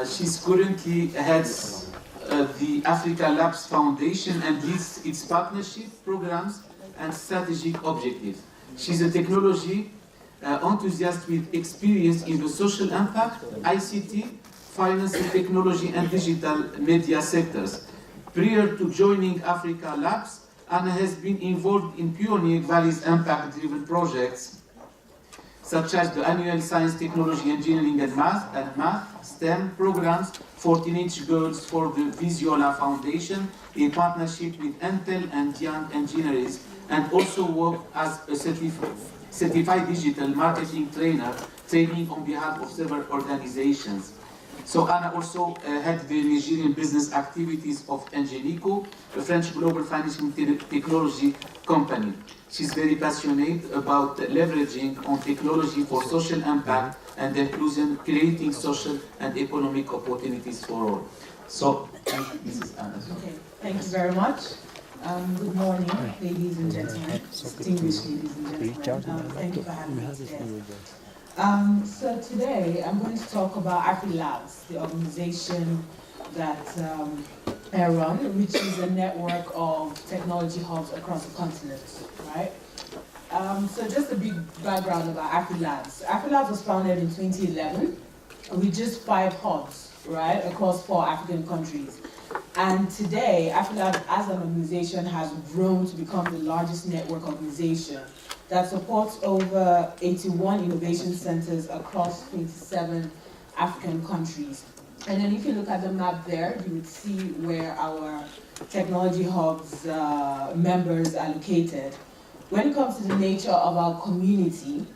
She's currently heads the Africa Labs Foundation and leads its partnership programs and strategic objectives. She's a technology enthusiast with experience in the social impact, ICT, finance and technology, and digital media sectors. Prior to joining Africa Labs, Anna has been involved in Pioneer Valley's impact-driven projects, such as the annual Science, Technology, Engineering and Math STEM programs for teenage girls for the Visiola Foundation in partnership with Intel and Young Engineers, and also work as a certified digital marketing trainer, training on behalf of several organizations. So Anna also had the Nigerian business activities of NJENGA, a French global financial technology company. She's very passionate about leveraging on technology for social impact and inclusion, creating social and economic opportunities for all. So, Mrs. Anna. Okay, thank you very much. Good morning, ladies and gentlemen, distinguished ladies and gentlemen. Thank you for having me today. So today I'm going to talk about AfriLabs, the organization that I run, which is a network of technology hubs across the continent, right? So just a big background about AfriLabs. AfriLabs was founded in 2011 with just 5 hubs, right, across 4 African countries. And today, AfriLabs as an organization has grown to become the largest network organization that supports over 81 innovation centers across 27 African countries. And then if you look at the map there, you would see where our technology hubs members are located. When it comes to the nature of our community,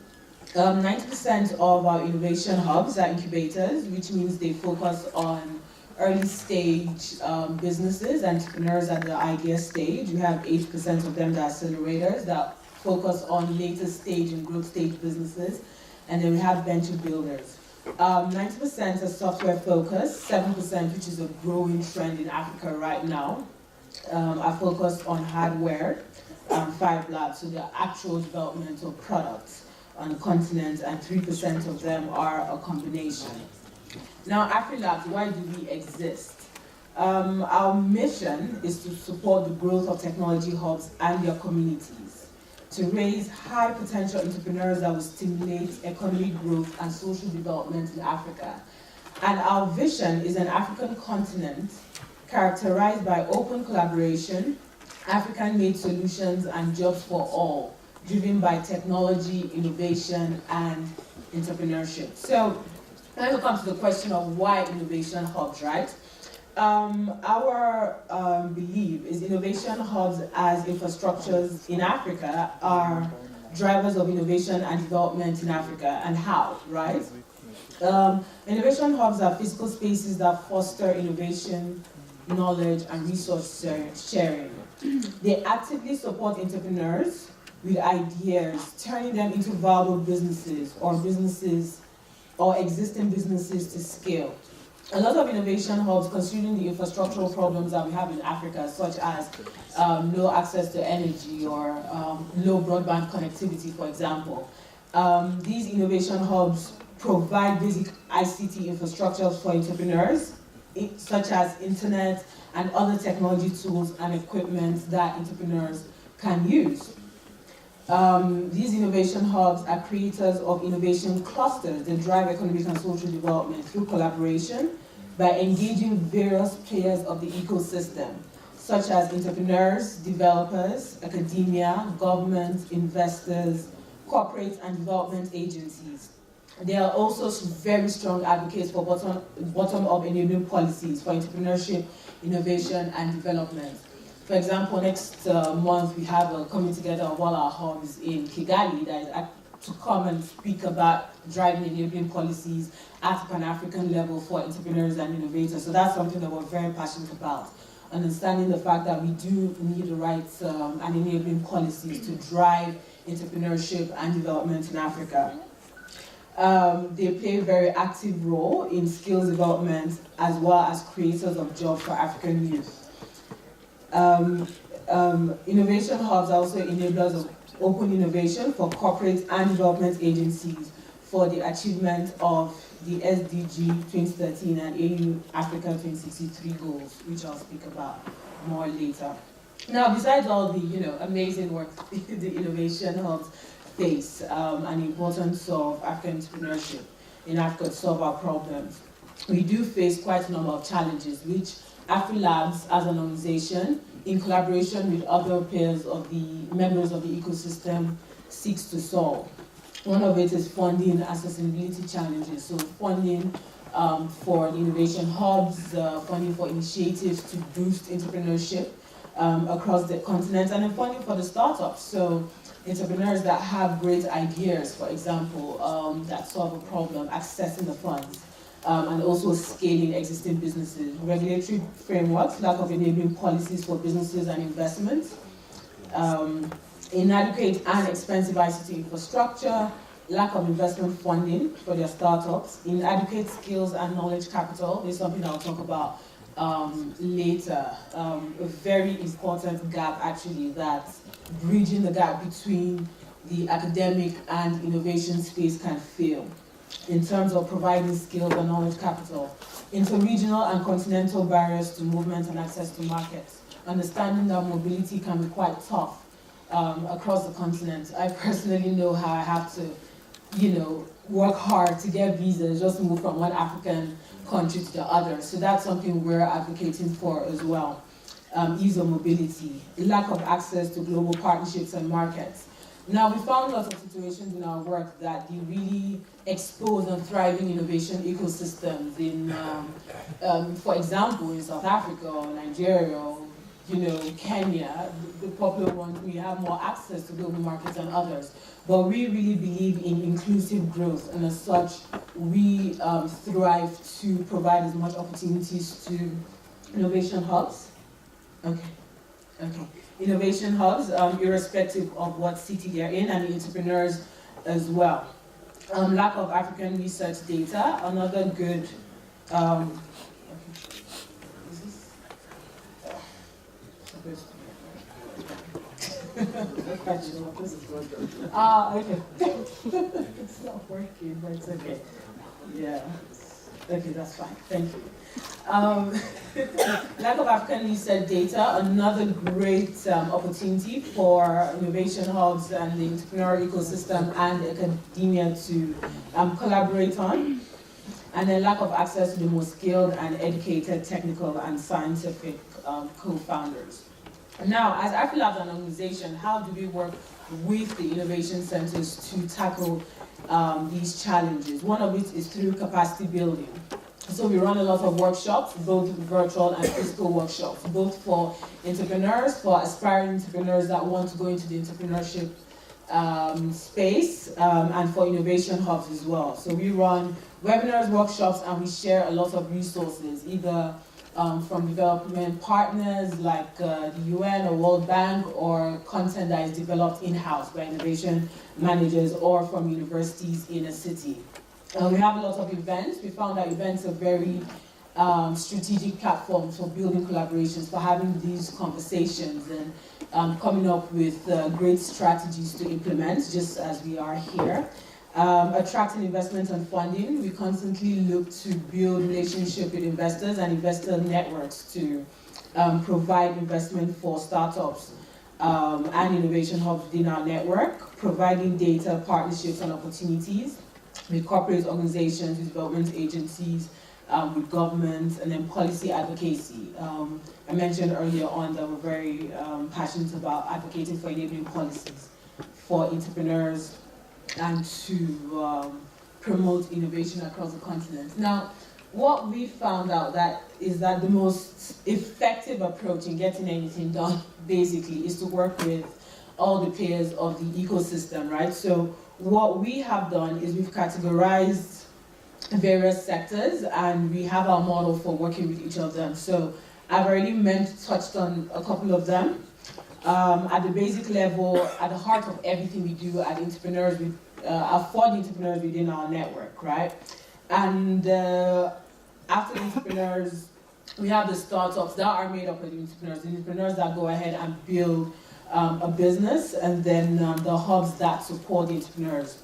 90% of our innovation hubs are incubators, which means they focus on early stage businesses, entrepreneurs at the idea stage. We have 8% of them that are accelerators that focus on later stage and growth stage businesses. And then we have venture builders. 90% are software focused, 7%, which is a growing trend in Africa right now, are focused on hardware, 5 labs, so the actual development of products on the continent, and 3% of them are a combination. Now, AfriLabs, why do we exist? Our mission is to support the growth of technology hubs and their communities, to raise high potential entrepreneurs that will stimulate economic growth and social development in Africa. And our vision is an African continent characterized by open collaboration, African-made solutions, and jobs for all, driven by technology, innovation, and entrepreneurship. So, when it comes to the question of why innovation hubs, right? Our belief is innovation hubs as infrastructures in Africa are drivers of innovation and development in Africa, and how, right? Innovation hubs are physical spaces that foster innovation, knowledge, and resource sharing. They actively support entrepreneurs with ideas, turning them into viable businesses or existing businesses to scale. A lot of innovation hubs, considering the infrastructural problems that we have in Africa, such as no access to energy or low broadband connectivity, for example. These innovation hubs provide basic ICT infrastructures for entrepreneurs, such as internet and other technology tools and equipment that entrepreneurs can use. These innovation hubs are creators of innovation clusters that drive economic and social development through collaboration by engaging various players of the ecosystem, such as entrepreneurs, developers, academia, government, investors, corporate and development agencies. They are also very strong advocates for bottom-up enabling policies for entrepreneurship, innovation, and development. For example, next month we have a coming together of all our hubs in Kigali that is to come and speak about driving enabling policies at a Pan-African level for entrepreneurs and innovators. So that's something that we're very passionate about. Understanding the fact that we do need the rights and enabling policies to drive entrepreneurship and development in Africa. They play a very active role in skills development as well as creators of jobs for African youth. Innovation hubs are also enablers of open innovation for corporate and development agencies for the achievement of the SDG 2013 and AU Africa 2063 goals, which I'll speak about more later. Now, besides all the amazing work the innovation hubs face and the importance of African entrepreneurship in Africa to solve our problems, we do face quite a number of challenges, which AfriLabs as an organization, in collaboration with other players of the members of the ecosystem, seeks to solve. One of it is funding and accessibility challenges. So funding for the innovation hubs, funding for initiatives to boost entrepreneurship across the continent, and then funding for the startups. So entrepreneurs that have great ideas, for example, that solve a problem, accessing the funds. And also scaling existing businesses. Regulatory frameworks, lack of enabling policies for businesses and investments, inadequate and expensive ICT infrastructure, lack of investment funding for their startups, inadequate skills and knowledge capital. This is something I'll talk about later. A very important gap, actually, that's bridging the gap between the academic and innovation space can fail in terms of providing skills and knowledge capital, interregional and continental barriers to movement and access to markets, understanding that mobility can be quite tough across the continent. I personally know how I have to, work hard to get visas, just move from one African country to the other. So that's something we're advocating for as well. Ease of mobility, lack of access to global partnerships and markets. Now, we found lots of situations in our work that the really exposed and thriving innovation ecosystems in, for example, in South Africa or Nigeria or, Kenya, the popular ones, we have more access to global markets than others. But we really believe in inclusive growth, and as such, we strive to provide as much opportunities to innovation hubs. Okay. Innovation hubs, irrespective of what city they're in, and the entrepreneurs as well. Lack of African research data, another good. Okay. It's not working, but it's okay. Yeah. Okay, that's fine. Thank you. Lack of African research data, another great opportunity for innovation hubs and the entrepreneurial ecosystem and academia to collaborate on. And then lack of access to the most skilled and educated technical and scientific co-founders. Now, as AfriLabs an organization, how do we work with the innovation centers to tackle these challenges? One of it is through capacity building. So we run a lot of workshops, both virtual and physical workshops, both for entrepreneurs, for aspiring entrepreneurs that want to go into the entrepreneurship space, and for innovation hubs as well. So we run webinars, workshops, and we share a lot of resources, either from development partners like the UN or World Bank, or content that is developed in-house by innovation managers or from universities in a city. We have a lot of events. We found that events are very strategic platforms for building collaborations, for having these conversations and coming up with great strategies to implement, just as we are here. Attracting investment and funding, we constantly look to build relationship with investors and investor networks to provide investment for startups and innovation hubs within our network, providing data, partnerships and opportunities with corporate organizations, with development agencies, with governments, and then policy advocacy. I mentioned earlier on that we're very passionate about advocating for enabling policies for entrepreneurs and to promote innovation across the continent. Now, what we found out is that the most effective approach in getting anything done, basically, is to work with all the players of the ecosystem, right? So what we have done is we've categorized various sectors, and we have our model for working with each of them. So I've already touched on a couple of them. At the basic level, at the heart of everything we do at entrepreneurs, for the entrepreneurs within our network, right? And after the entrepreneurs, we have the startups that are made up of the entrepreneurs that go ahead and build a business, and then the hubs that support the entrepreneurs.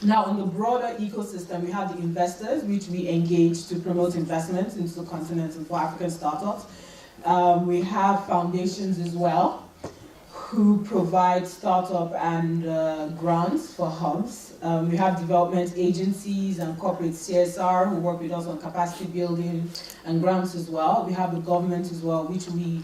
Now, in the broader ecosystem, we have the investors, which we engage to promote investments into the continent and for African startups. We have foundations as well, who provide startup and grants for hubs. We have development agencies and corporate CSR who work with us on capacity building and grants as well. We have the government as well, which we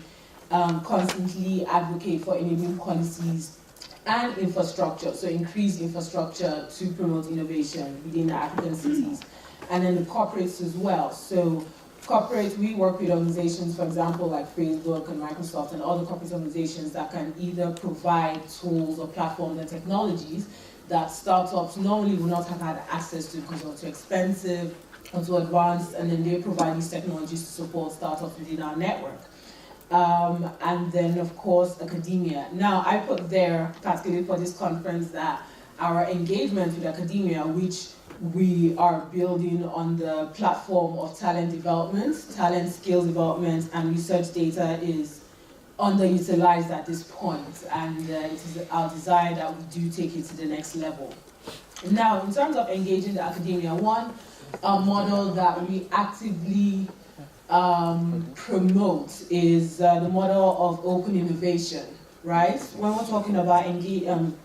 constantly advocate for enabling policies and infrastructure, so increased infrastructure to promote innovation within the African cities. And then the corporates as well. So corporate, we work with organizations, for example, like Facebook and Microsoft and other corporate organizations that can either provide tools or platforms and technologies that startups normally would not have had access to because they're too expensive or too advanced, and then they provide these technologies to support startups within our network. And then, of course, academia. Now, I put there, particularly for this conference, that our engagement with academia, which we are building on the platform of talent development, talent skills development, and research data is underutilized at this point, and it is our desire that we do take it to the next level. Now, in terms of engaging the academia, one model that we actively promote is the model of open innovation, right? When we're talking about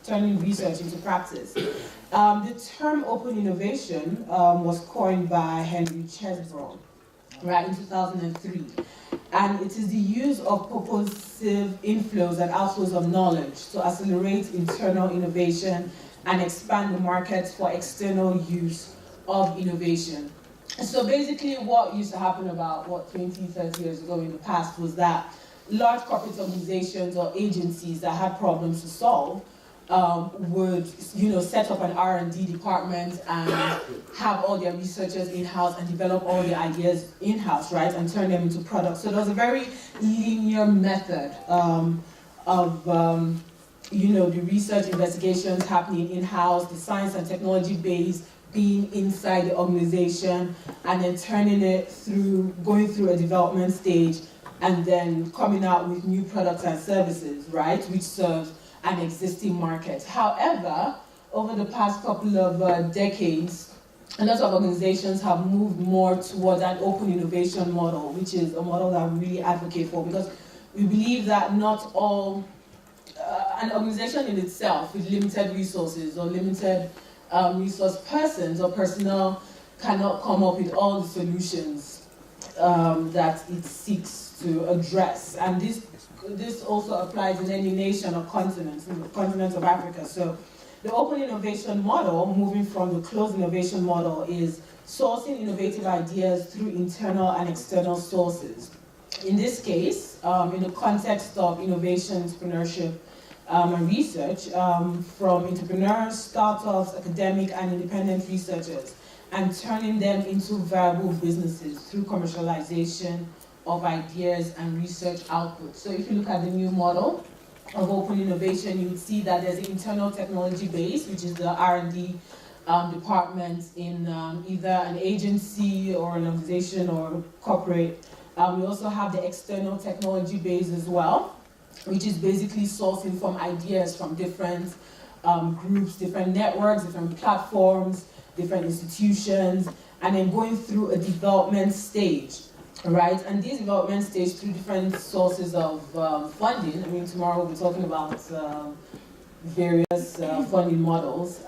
turning research into practice. The term open innovation was coined by Henry Chesbrough, right, in 2003. And it is the use of purposive inflows and outflows of knowledge to accelerate internal innovation and expand the markets for external use of innovation. So basically what used to happen about, 20, 30 years ago in the past was that large corporate organizations or agencies that had problems to solve would, set up an R&D department and have all their researchers in-house and develop all the ideas in-house, right, and turn them into products. So there was a very linear method of the research investigations happening in-house, the science and technology base being inside the organization, and then going through a development stage, and then coming out with new products and services, right, which serves an existing market. However, over the past couple of decades, a lot of organizations have moved more toward an open innovation model, which is a model that we really advocate for, because we believe that not all, an organization in itself with limited resources or limited resource persons or personnel cannot come up with all the solutions that it seeks to address. And this also applies in any nation or continent, in the continent of Africa. So the open innovation model, moving from the closed innovation model, is sourcing innovative ideas through internal and external sources. In this case, in the context of innovation, entrepreneurship, and research, from entrepreneurs, startups, academic and independent researchers, and turning them into viable businesses through commercialization of ideas and research output. So if you look at the new model of open innovation, you would see that there's an internal technology base, which is the R&D departments in either an agency or an organization or corporate. We also have the external technology base as well, which is basically sourcing from ideas from different groups, different networks, different platforms, different institutions, and then going through a development stage, right? And these development stage through different sources of funding. I mean, tomorrow we'll be talking about various funding models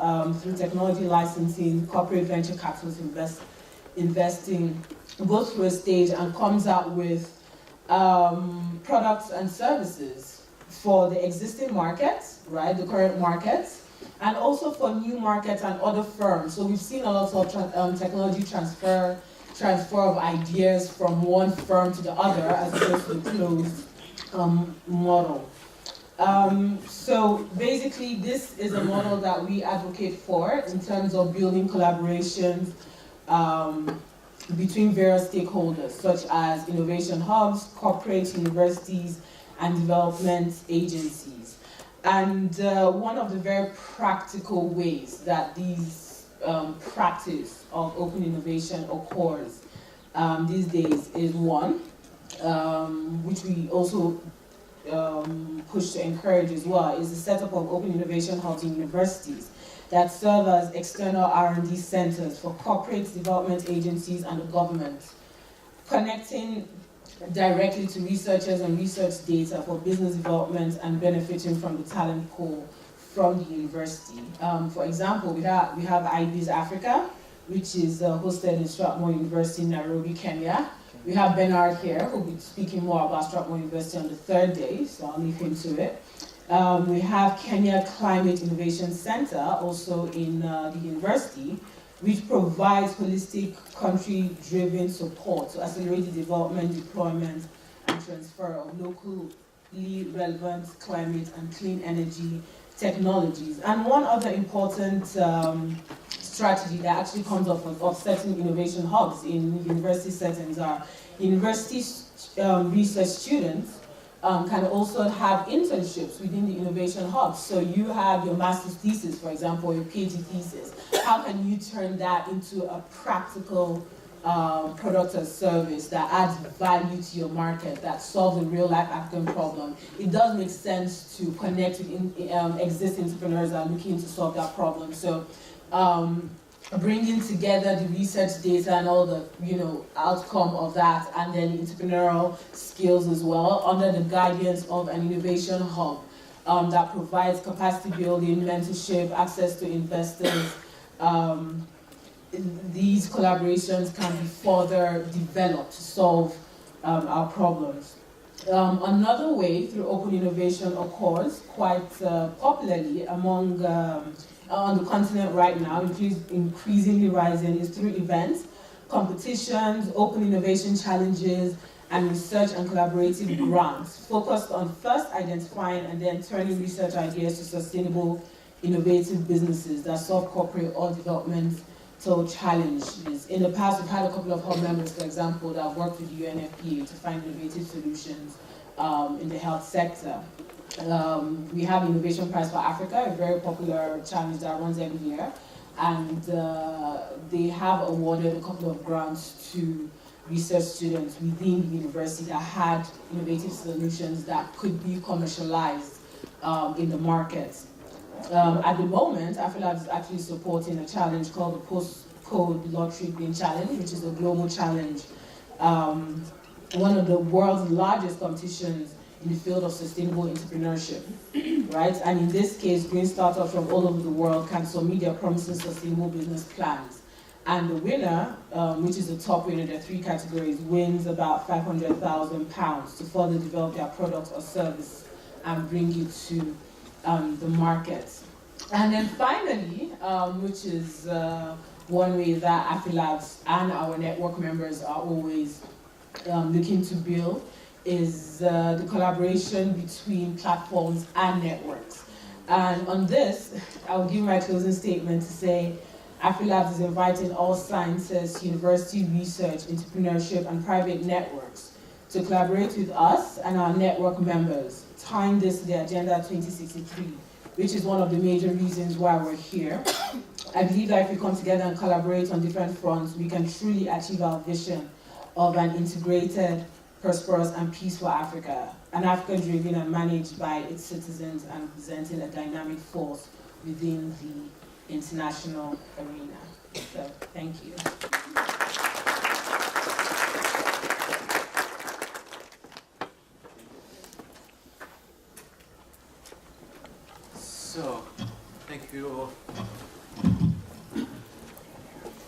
through technology licensing, corporate venture capitals investing, goes through a stage and comes out with products and services for the existing markets, right, the current markets, and also for new markets and other firms. So we've seen a lot of technology transfer of ideas from one firm to the other as opposed to the closed model. So basically, this is a model that we advocate for in terms of building collaborations between various stakeholders, such as innovation hubs, corporate universities, and development agencies. And one of the very practical ways that these practice of open innovation occurs these days is one, which we also push to encourage as well, is the setup of open innovation hubs in universities that serve as external R&D centers for corporate development agencies and the government, connecting directly to researchers and research data for business development and benefiting from the talent pool from the university. For example, we have IBIS Africa, which is hosted in Strathmore University in Nairobi, Kenya. We have Bernard here, who will be speaking more about Strathmore University on the third day, so I'll leave him to it. We have Kenya Climate Innovation Center, also in the university, which provides holistic country-driven support to accelerate the development, deployment, and transfer of locally relevant climate and clean energy technologies. And one other important strategy that actually comes up of certain innovation hubs in university settings are university research students can also have internships within the innovation hub. So you have your master's thesis, for example, your PhD thesis. How can you turn that into a practical product or service that adds value to your market, that solves a real-life African problem? It does make sense to connect with existing entrepreneurs that are looking to solve that problem. So bringing together the research data and all the outcome of that, and then entrepreneurial skills as well, under the guidance of an innovation hub that provides capacity building, mentorship, access to investors. These collaborations can be further developed to solve our problems. Another way through open innovation occurs quite popularly among on the continent right now, increasingly rising, is through events, competitions, open innovation challenges, and research and collaborative grants focused on first identifying and then turning research ideas to sustainable, innovative businesses that solve corporate or developmental challenges. In the past, we've had a couple of hub members, for example, that have worked with the UNFPA to find innovative solutions in the health sector. We have Innovation Prize for Africa, a very popular challenge that runs every year, and they have awarded a couple of grants to research students within the university that had innovative solutions that could be commercialized in the market. At the moment, AFRILAB is actually supporting a challenge called the Postcode Lottery Green Challenge, which is a global challenge, one of the world's largest competitions in the field of sustainable entrepreneurship, right? And in this case, green startups from all over the world can submit their promising sustainable business plans. And the winner, which is the top winner, there are 3 categories, wins about £500,000 to further develop their product or service and bring it to the market. And then finally, which is one way that AFRILABs and our network members are always looking to build, is the collaboration between platforms and networks. And on this, I'll give my closing statement to say AFRILABs is inviting all scientists, university research, entrepreneurship, and private networks to collaborate with us and our network members, tying this to the Agenda 2063, which is one of the major reasons why we're here. I believe that if we come together and collaborate on different fronts, we can truly achieve our vision of an integrated, prosperous and peaceful Africa, an Africa driven and managed by its citizens and representing a dynamic force within the international arena. So, thank you. So, thank you.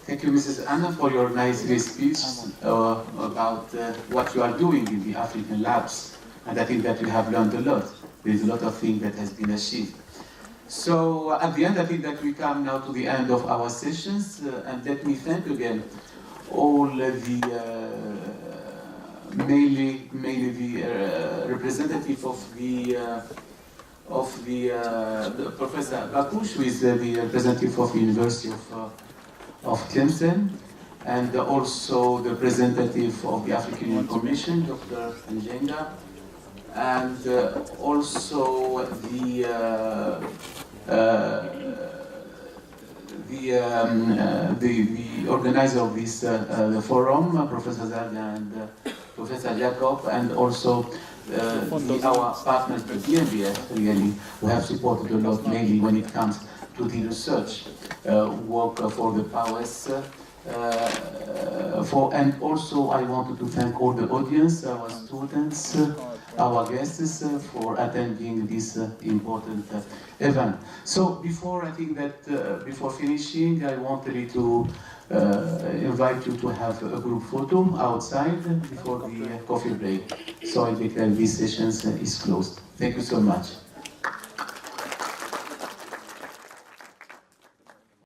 Thank you, Mrs. Anna, for your nice speech about what you are doing in the African labs. And I think that we have learned a lot. There is a lot of things that has been achieved. So at the end, I think that we come now to the end of our sessions. And let me thank again all the, mainly the representative of the Professor Bakush, who is the representative of the University of TLEMCEN, and also the representative of the African Union Commission, Dr. NJENGA, and also the organizer of this the forum, Professor ZERGA and Professor JAKOB, and also our partners, the BMBF, really, who have supported a lot, mainly when it comes to the research work for the powers. And also I wanted to thank all the audience, our students, our guests for attending this important event. So before, I think that before finishing, I wanted to invite you to have a group photo outside before the coffee break. So I declare this session is closed. Thank you so much.